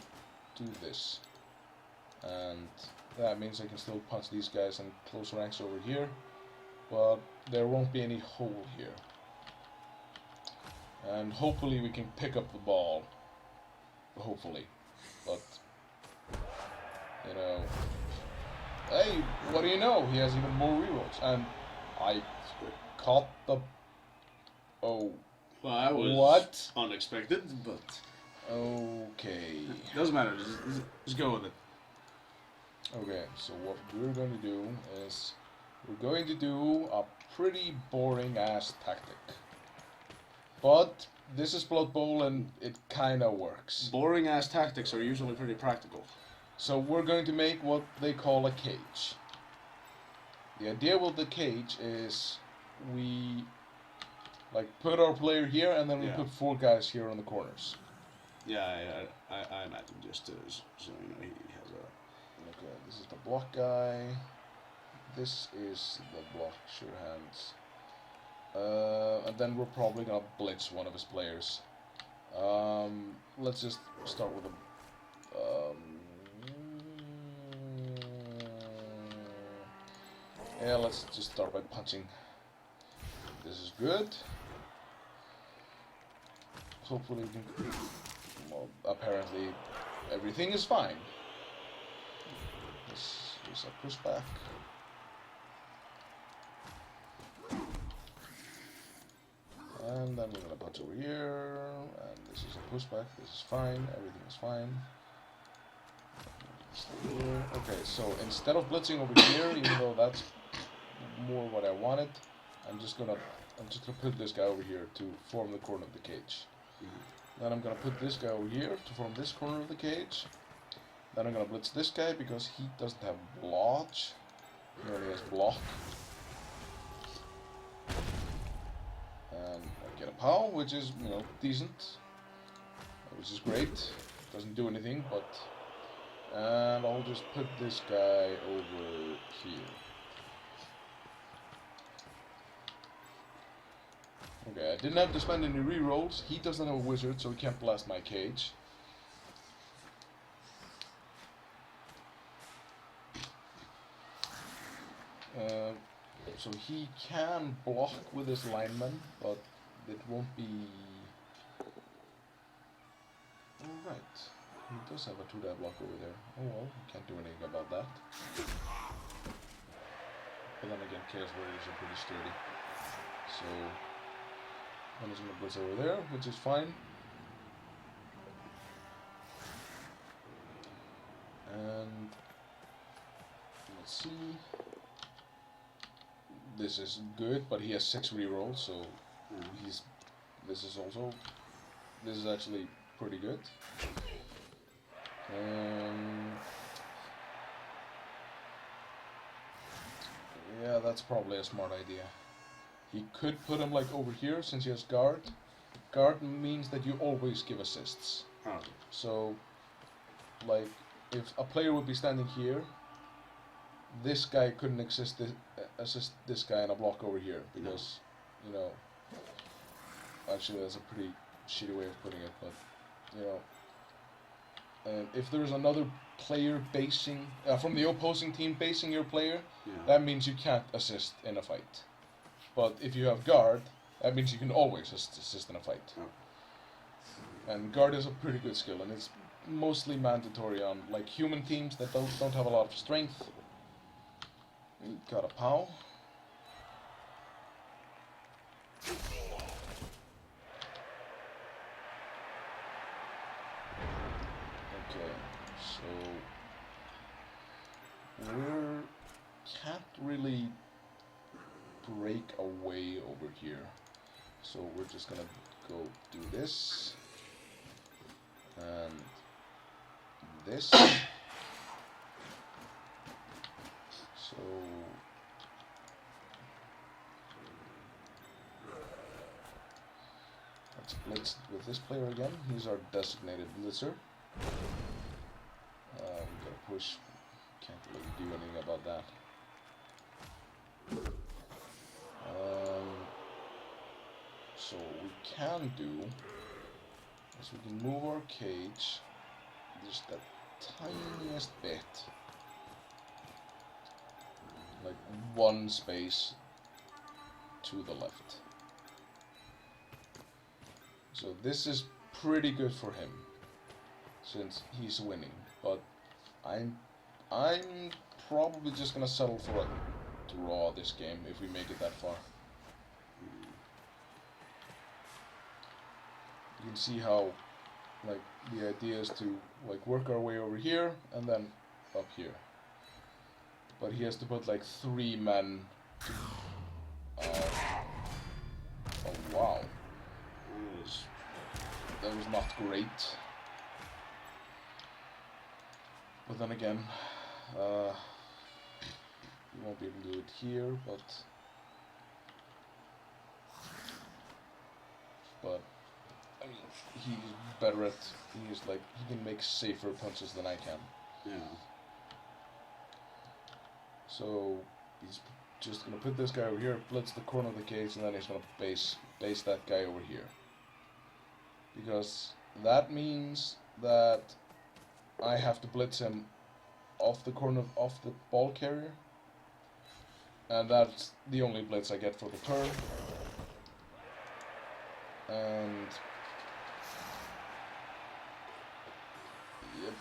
Speaker 1: do this. And that means I can still punch these guys and close ranks over here. But there won't be any hole here. And hopefully we can pick up the ball. Hopefully. But... You know, hey, what do you know? He has even more rerolls, and I caught the. Oh,
Speaker 2: well, that was
Speaker 1: what?
Speaker 2: Unexpected, but
Speaker 1: okay.
Speaker 2: Doesn't matter. Just go with it.
Speaker 1: Okay, so what we're going to do is we're going to do a pretty boring ass tactic, but this is Blood Bowl, and it kind of works.
Speaker 2: Boring ass tactics are usually pretty practical.
Speaker 1: So we're going to make what they call a cage. The idea with the cage is we like put our player here and then we put 4 guys here on the corners.
Speaker 2: Yeah, I imagine just so you know he has a.
Speaker 1: Okay, this is the block guy. This is the block sure hands. And then we're probably gonna blitz one of his players. Let's just start with a. Yeah, let's just start by punching. This is good. Hopefully we can... Well, apparently everything is fine. This is a pushback. And then we're gonna punch over here, and this is a pushback. This is fine. Everything is fine. Okay, so instead of blitzing over here, even though that's more what I wanted, I'm just gonna put this guy over here to form the corner of the cage. Then I'm gonna put this guy over here to form this corner of the cage. Then I'm gonna blitz this guy because he doesn't have blodge. He only has block. And I get a POW, which is, you know, decent. Which is great. Doesn't do anything, but... And I'll just put this guy over here. Okay, I didn't have to spend any rerolls. He doesn't have a wizard, so he can't blast my cage. So he can block with his lineman, but it won't be... Alright. He does have a 2-die block over there. Oh well, can't do anything about that. But then again, Chaos Warriors are pretty sturdy. So, I'm just gonna blitz over there, which is fine. And let's see. This is good, but he has 6 rerolls, so this is actually pretty good. Yeah, that's probably a smart idea. He could put him like over here since he has guard. Guard means that you always give assists.
Speaker 2: Oh.
Speaker 1: So, like, if a player would be standing here, this guy couldn't assist this guy in a block over here because, you know, actually that's a pretty shitty way of putting it, but, you know, and if there's another player basing, from the opposing team basing your player, that means you can't assist in a fight. But if you have guard, that means you can always assist in a fight.
Speaker 2: Oh.
Speaker 1: And guard is a pretty good skill, and it's mostly mandatory on like human teams that don't have a lot of strength. Got a POW. Okay, so we can't really break away over here. So we're just gonna go do this and this. So let's blitz with this player again. He's our designated blitzer. We gotta push. Can't really do anything about that. So what we can do is we can move our cage just the tiniest bit, like one space to the left. So this is pretty good for him since he's winning, but I'm probably just gonna settle for a draw this game if we make it that far. You can see how, like, the idea is to like work our way over here and then up here. But he has to put like 3 men. Oh wow, that was not great. But then again, you won't be able to do it here, but I mean, he's better at, he can make safer punches than I can.
Speaker 2: Yeah.
Speaker 1: So he's just gonna put this guy over here, blitz the corner of the cage, and then he's gonna base that guy over here. Because that means that I have to blitz him off the corner off the ball carrier, and that's the only blitz I get for the turn. And yep,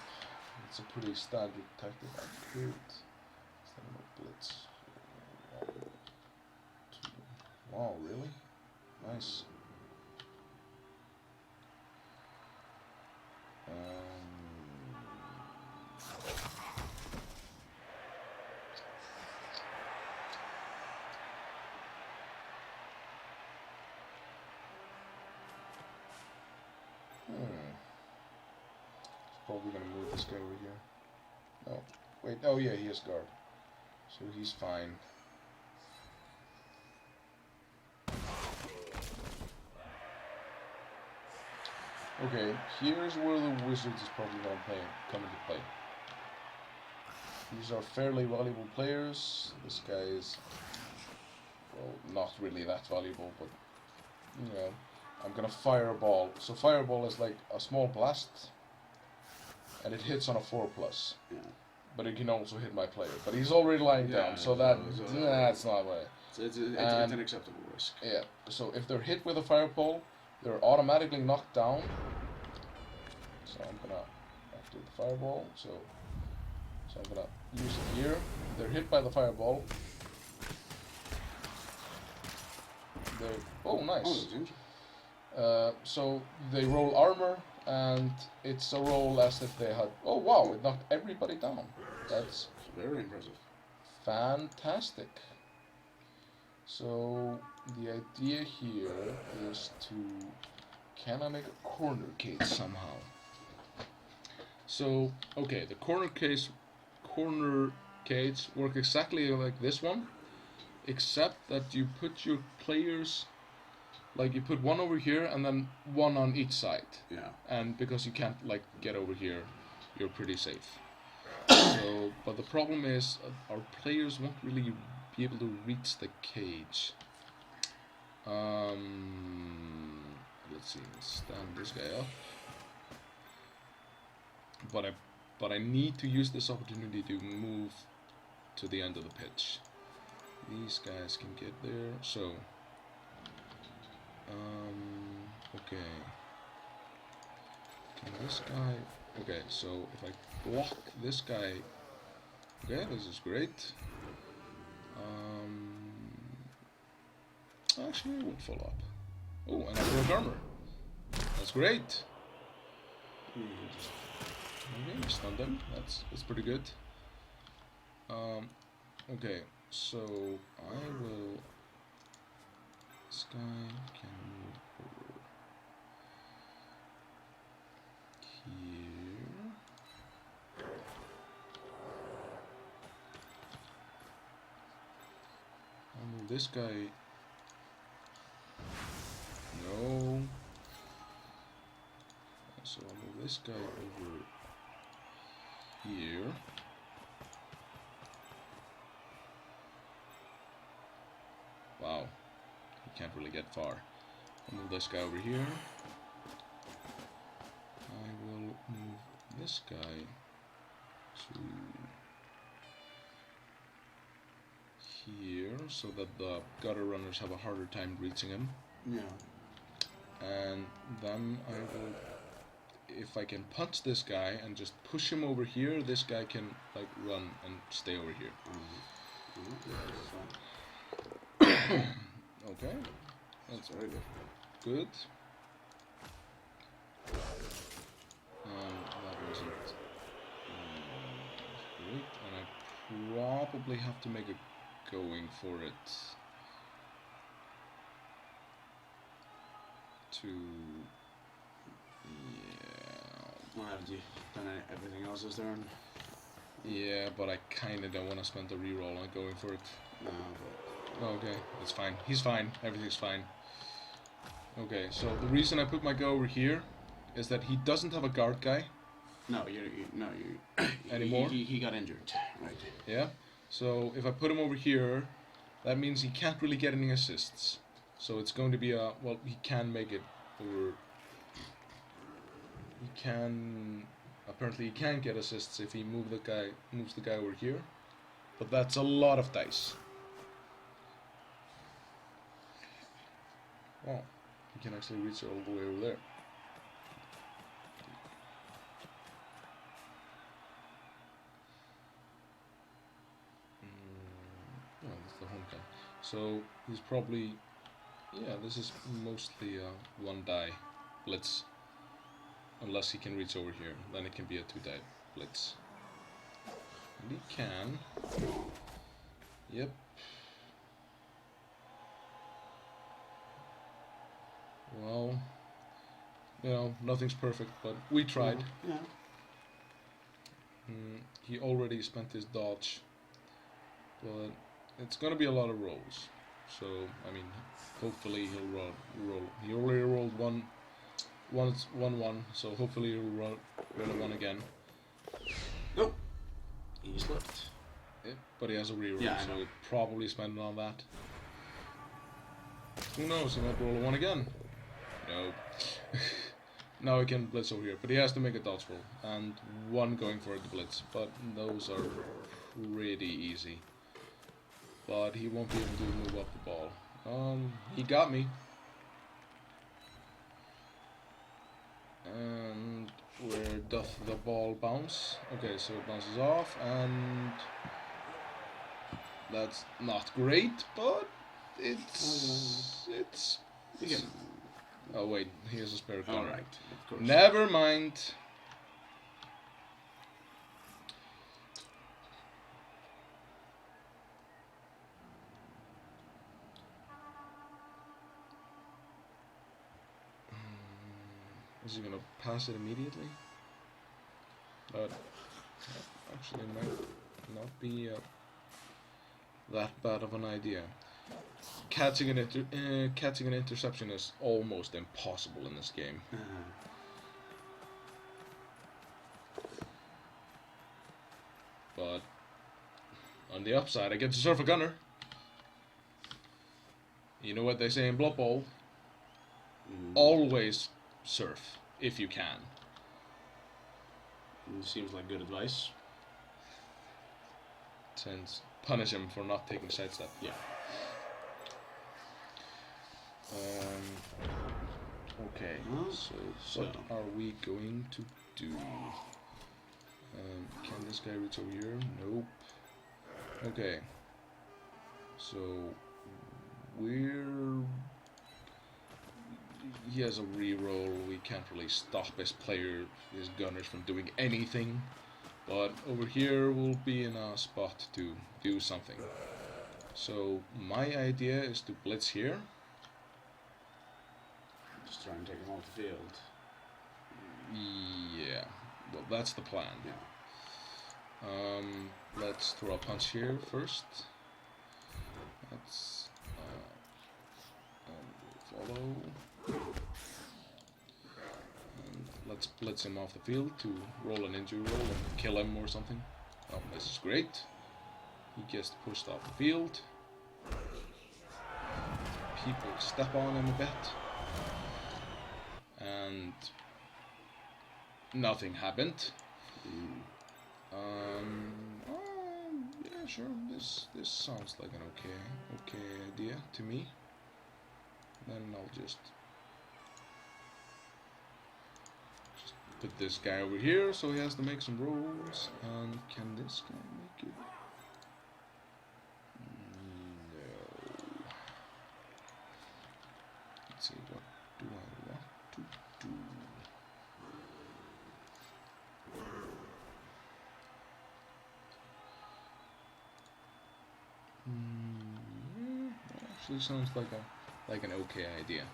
Speaker 1: it's a pretty standard tactic. I could stand up blitz. 1, 2. Wow, really? Nice. Probably gonna move this guy over here. No, wait. Oh yeah, he has guard, so he's fine. Okay, here's where the wizard is probably gonna come into play. These are fairly valuable players. This guy is, well, not really that valuable, but you know, I'm gonna fireball. So fireball is like a small blast. And it hits on a 4+.
Speaker 2: Yeah.
Speaker 1: But it can also hit my player. But he's already lying down, so that's not right.
Speaker 2: It's an acceptable risk.
Speaker 1: Yeah. So if they're hit with a fireball, they're automatically knocked down. So I'm gonna do the fireball. So I'm gonna use it here. They're hit by the fireball. Oh, nice. So they roll armor. And it's a roll as if they had. Oh wow! It knocked everybody down. That's
Speaker 2: very impressive.
Speaker 1: Fantastic. So the idea here is to, can I make a corner case somehow? So okay, the corner case work exactly like this one, except that you put your players. Like you put one over here and then one on each side.
Speaker 2: Yeah.
Speaker 1: And because you can't like get over here, you're pretty safe. So, but the problem is our players won't really be able to reach the cage. Let's see. Let's stand this guy up. But I need to use this opportunity to move to the end of the pitch. These guys can get there. So. Okay. Can this guy Okay, so if I block this guy, okay, this is great. Actually, I would follow up. Oh, and I broke armor. That's great. Okay, stun them. That's pretty good. Okay, so I will. This guy can move over here. I'll move this guy. No. So I'll move this guy over here. Wow, he can't really get far. I'll move this guy over here. I will move this guy to here so that the gutter runners have a harder time reaching him.
Speaker 2: Yeah.
Speaker 1: And then I will, if I can punch this guy and just push him over here, this guy can like run and stay over here. Okay, that's very good. Good. That wasn't great, and I probably have to make a going for it to. Yeah.
Speaker 2: Well, have you done everything else is there?
Speaker 1: Yeah, but I kind of don't want to spend the reroll on going for it.
Speaker 2: No.
Speaker 1: Okay, that's fine. He's fine. Everything's fine. Okay, so the reason I put my guy over here is that he doesn't have a guard guy.
Speaker 2: No,
Speaker 1: Anymore?
Speaker 2: He got injured, right?
Speaker 1: Yeah. So if I put him over here, that means he can't really get any assists. So it's going to be a well. He can make it over. He can apparently he can get assists if he moves the guy over here, but that's a lot of dice. Wow, he can actually reach all the way over there. Yeah, that's the home count. So he's probably, yeah, this is mostly a one die blitz. Unless he can reach over here, then it can be a 2-die blitz. And he can. Yep. Well, you know, nothing's perfect, but we tried.
Speaker 2: Yeah.
Speaker 1: He already spent his dodge, but it's gonna be a lot of rolls. So, I mean, hopefully he'll roll. He already rolled one, so hopefully he'll roll a 1 again.
Speaker 2: Nope. He slipped.
Speaker 1: Yeah, but he has a reroll,
Speaker 2: Yeah, I
Speaker 1: so
Speaker 2: know.
Speaker 1: he'll probably spend it on that. Who knows, he might roll a 1 again. No. Now he can blitz over here, but he has to make a dodge roll, and 1 going for the blitz, but those are pretty easy. But he won't be able to move up the ball. He got me. And where doth the ball bounce? Okay, so it bounces off, and that's not great, but it's oh wait, here's a spare gun.
Speaker 2: Alright, of course.
Speaker 1: Never mind. Is he gonna pass it immediately? But actually might not be that bad of an idea. Catching an interception is almost impossible in this game. But on the upside, I get to surf a gunner. You know what they say in Blood Bowl? Always surf if you can.
Speaker 2: Seems like good advice.
Speaker 1: Since punish him for not taking sidestep.
Speaker 2: Yeah.
Speaker 1: Okay.
Speaker 2: Well,
Speaker 1: So what are we going to do? Can this guy reach over here? Nope. Okay. So he has a reroll. We can't really stop his gunners from doing anything. But over here we'll be in a spot to do something. So my idea is to blitz here.
Speaker 2: Just try and take him off the field.
Speaker 1: Yeah, well that's the plan.
Speaker 2: Yeah.
Speaker 1: Let's throw a punch here first. Let's follow. And let's blitz him off the field to roll an injury roll and kill him or something. Oh, this is great. He gets pushed off the field. People step on him a bit. And nothing happened. Yeah, sure. This sounds like an okay idea to me. Then I'll just put this guy over here, so he has to make some rolls. And can this guy make it? No. Let's see, what do I want to do? Actually sounds like an okay idea.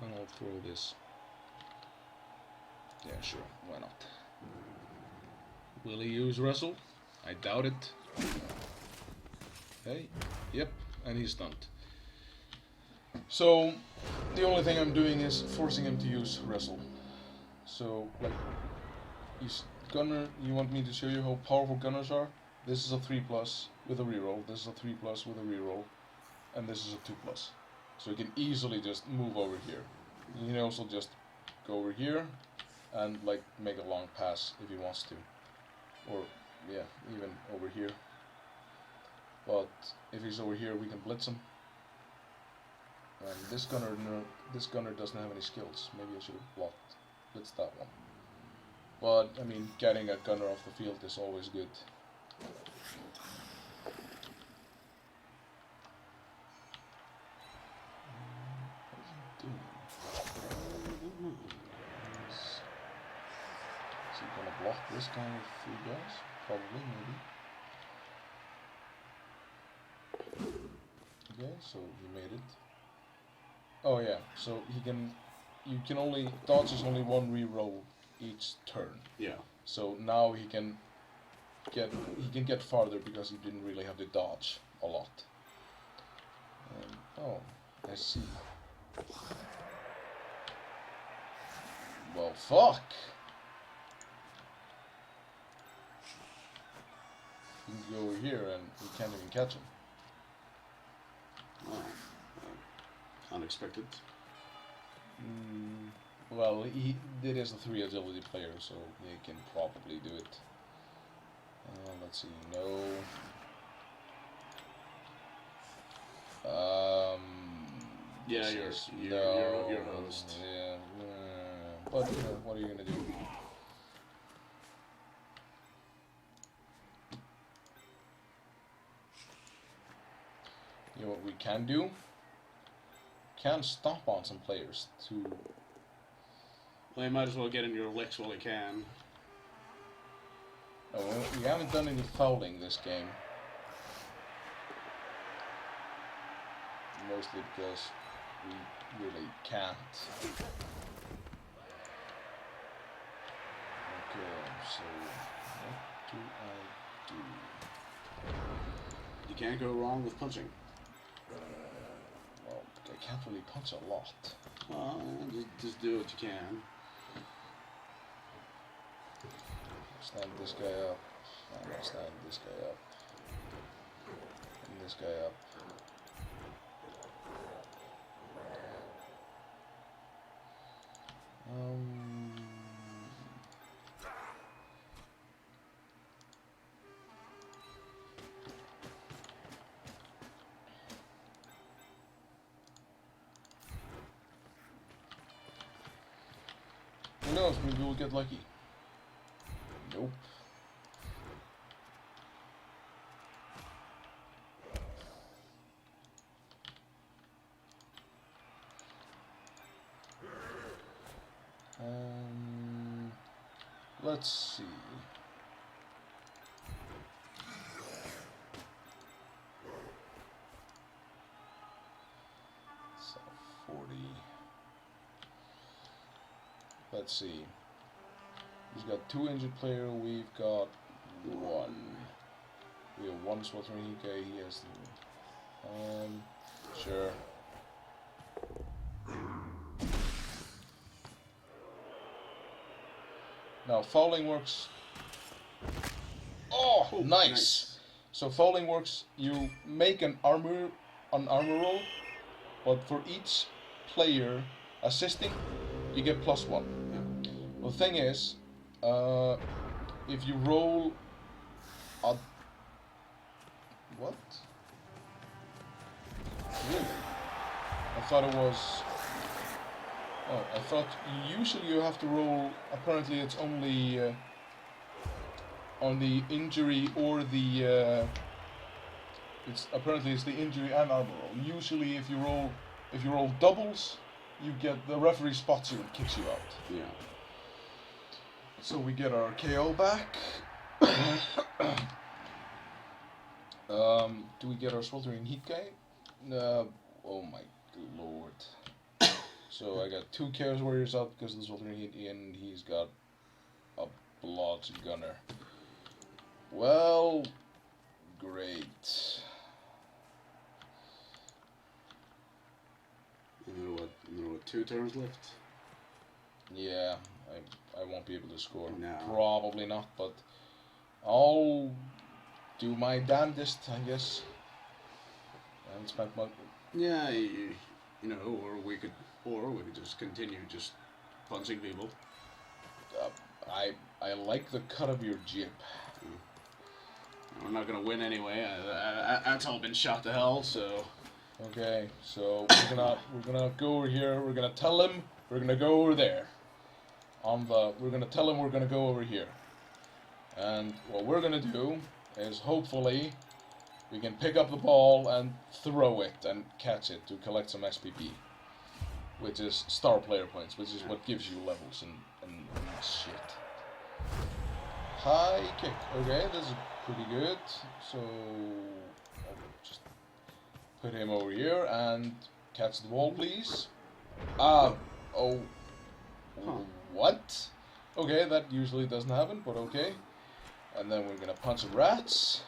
Speaker 1: And I'll throw this. Yeah, sure, why not? Will he use wrestle? I doubt it. Hey, yep, and he's stunned. So the only thing I'm doing is forcing him to use wrestle. So like, gunner, you want me to show you how powerful gunners are? This is a 3+ with a reroll, this is a 3+ with a reroll, and this is a 2+. So you can easily just move over here. You can also just go over here and like make a long pass if he wants to. Or yeah, even over here. But if he's over here we can blitz him. And this gunner doesn't have any skills. Maybe I should have blitzed that one. But, I mean, getting a gunner off the field is always good. What is he doing? Is he gonna block this guy with 3 guys? Probably, maybe. Okay, so he made it. Oh yeah, so dodge is only 1 reroll each turn.
Speaker 2: Yeah.
Speaker 1: So now he can get farther because he didn't really have to dodge a lot. Oh, I see. Well, fuck. He can go over here and we can't even catch him.
Speaker 2: Oh, unexpected.
Speaker 1: Well, it is a 3 agility player, so he can probably do it. Let's see, no.
Speaker 2: Yeah, you're host.
Speaker 1: Yeah, but you know, what are you gonna do? You know what we can do? Can stomp on some players to.
Speaker 2: Well, you might as well get in your licks while you can.
Speaker 1: Oh, we haven't done any fouling this game. Mostly because we really can't. Okay, so what do I do?
Speaker 2: You can't go wrong with punching.
Speaker 1: Well, I can't really punch a lot.
Speaker 2: Just do what you can.
Speaker 1: Stand this guy up. I'm gonna stand this guy up. And this guy up. Who knows? Maybe we'll get lucky. Nope. Let's see. So 40. Let's see. He's got 2 injured player. We've got 1. We have 1 sweltering EK. He has 2. Sure. Now fouling works. Oh, nice. So fouling works. You make an armor roll, but for each player assisting, you get +1.
Speaker 2: Yeah.
Speaker 1: The thing is, if you roll a what? Really? I thought it was. Oh, I thought usually you have to roll. Apparently, it's only on the injury or the. Apparently it's the injury and armor roll. Usually, if you roll doubles, you get the referee spots you and kicks you out.
Speaker 2: Yeah.
Speaker 1: So we get our KO back. Do we get our sweltering heat guy? Oh my lord. So I got 2 Chaos Warriors out because of the sweltering heat, and he's got a blood gunner. Well, great.
Speaker 2: You know what? 2 turns left.
Speaker 1: Yeah, I won't be able to score.
Speaker 2: No.
Speaker 1: Probably not, but I'll do my damnedest, I guess. And spend my.
Speaker 2: Yeah, you know, or we could just continue just punching people.
Speaker 1: I like the cut of your jib.
Speaker 2: We're not gonna win anyway. That's all been shot to hell. So.
Speaker 1: Okay, so we're gonna go over here. We're gonna tell him we're gonna go over there. We're gonna tell him we're gonna go over here. And what we're gonna do is hopefully we can pick up the ball and throw it and catch it to collect some SPP, which is star player points, which is what gives you levels and shit. High kick. Okay, this is pretty good. So I'll just put him over here and catch the ball, please. Oh. What? Okay, that usually doesn't happen, but okay. And then we're gonna punch some rats.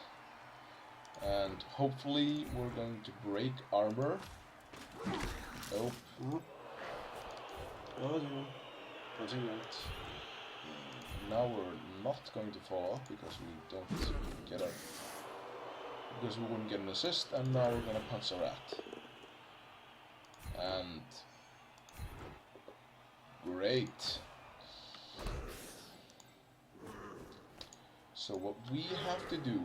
Speaker 1: And hopefully we're going to break armor. Nope.
Speaker 2: Oh, no. Punching rats.
Speaker 1: Now we're not going to fall off because we don't get a... Because we wouldn't get an assist, and now we're gonna punch a rat. And... Great. So what we have to do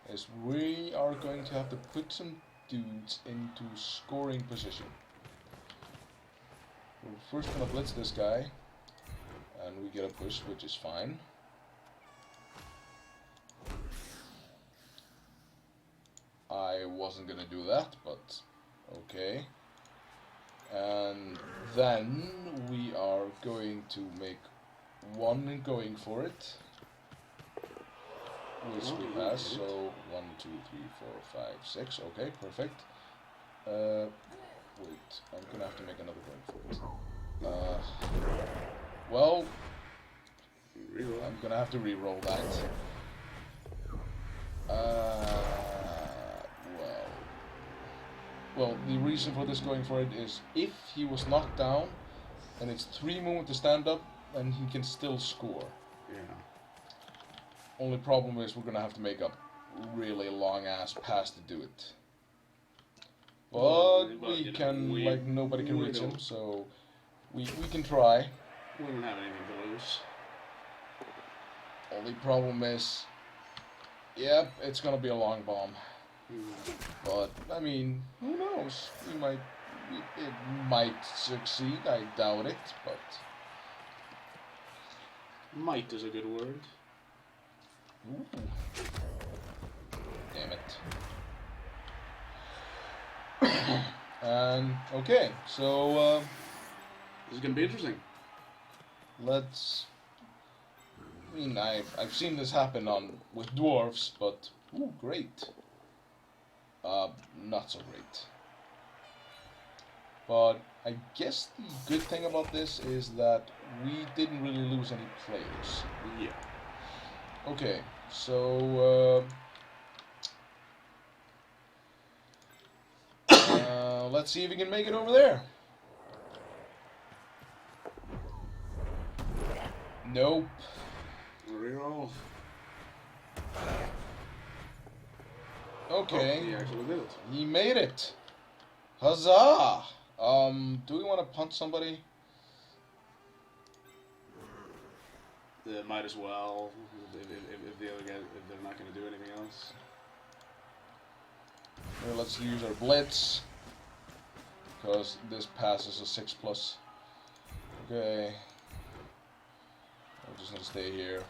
Speaker 1: is we are going to have to put some dudes into scoring position. We're first gonna blitz this guy, and we get a push, which is fine. I wasn't gonna do that, but okay. And then we are going to make one going for it, which we pass. So 1, 2, 3, 4, 5, 6. Okay, perfect. Wait, I'm gonna have to make another going for it. Well, I'm gonna have to re-roll that. Well, the reason for this going for it is if he was knocked down and it's 3 movement to stand up, then he can still score.
Speaker 2: Yeah.
Speaker 1: Only problem is we're gonna have to make a really long ass pass to do it. But we can, like, nobody can reach him, so we can try.
Speaker 2: We don't have anything to lose.
Speaker 1: Only problem is, yep, it's gonna be a long bomb. But I mean, who knows? We might it might succeed. I doubt it, but
Speaker 2: Might is a good word.
Speaker 1: ooh. Damn it. And okay, so
Speaker 2: This is gonna be interesting.
Speaker 1: let's. I mean, I've seen this happen with dwarves, but ooh, great. Not so great. But I guess the good thing about this is that we didn't really lose any players.
Speaker 2: Yeah.
Speaker 1: Okay, so let's see if we can make it over there. Nope.
Speaker 2: Reroll.
Speaker 1: Okay.
Speaker 2: Oh, he actually did it.
Speaker 1: He made it. Huzzah! Do we want to punt somebody?
Speaker 2: Might as well. If the other guy, if they're not going to do anything else.
Speaker 1: Here, let's use our blitz. Because this passes a 6+. Okay. I'm just going to stay here.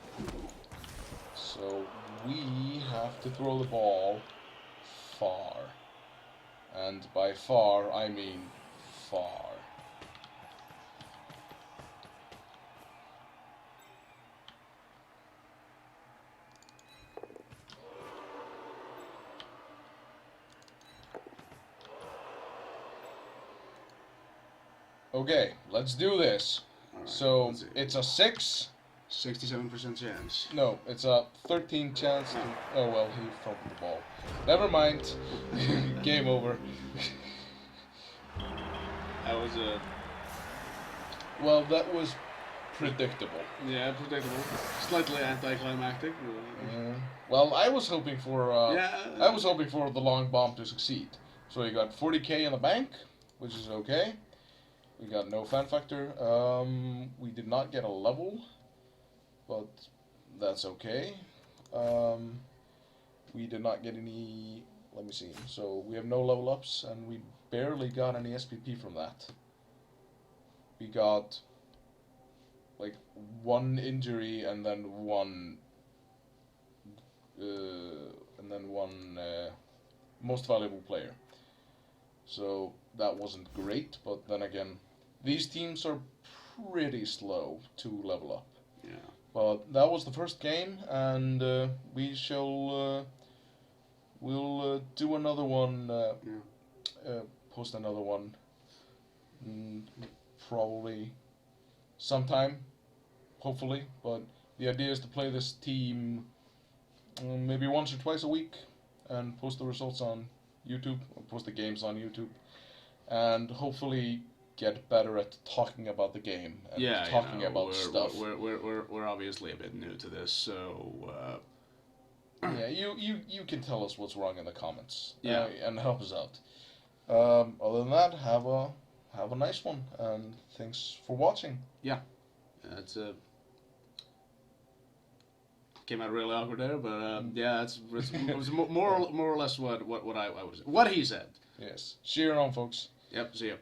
Speaker 1: So we have to throw the ball far. And by far, I mean far. Okay, let's do this.
Speaker 2: Alright,
Speaker 1: So
Speaker 2: let's see.
Speaker 1: it's a 6.
Speaker 2: 67% chance.
Speaker 1: No, it's a 13 chance to. Oh well, he fumbled the ball. Never mind. Game over.
Speaker 2: That was a
Speaker 1: Well, that was predictable.
Speaker 2: predictable, slightly anticlimactic.
Speaker 1: Well, I was hoping for.
Speaker 2: Yeah.
Speaker 1: I was hoping for the long bomb to succeed. So we got 40k in the bank, which is okay. We got no fan factor. We did not get a level, but that's okay. We did not get any. Let me see. So we have no level ups, and we barely got any SPP from that. We got like 1 injury and then one most valuable player. So that wasn't great, but then again, these teams are pretty slow to level up.
Speaker 2: Yeah.
Speaker 1: But that was the first game, and we shall we'll do another one. Post another one. Probably sometime, hopefully. But the idea is to play this team maybe once or twice a week, and post the results on YouTube, or post the games on YouTube, and hopefully get better at talking about the game and talking about stuff.
Speaker 2: We're obviously a bit new to this, so
Speaker 1: Yeah, you can tell us what's wrong in the comments.
Speaker 2: Yeah.
Speaker 1: And help us out. Other than that, have a nice one, and thanks for watching.
Speaker 2: it's came out really awkward there, but yeah, it was more or less what he said.
Speaker 1: Yes. Cheer on, folks.
Speaker 2: Yep. See ya.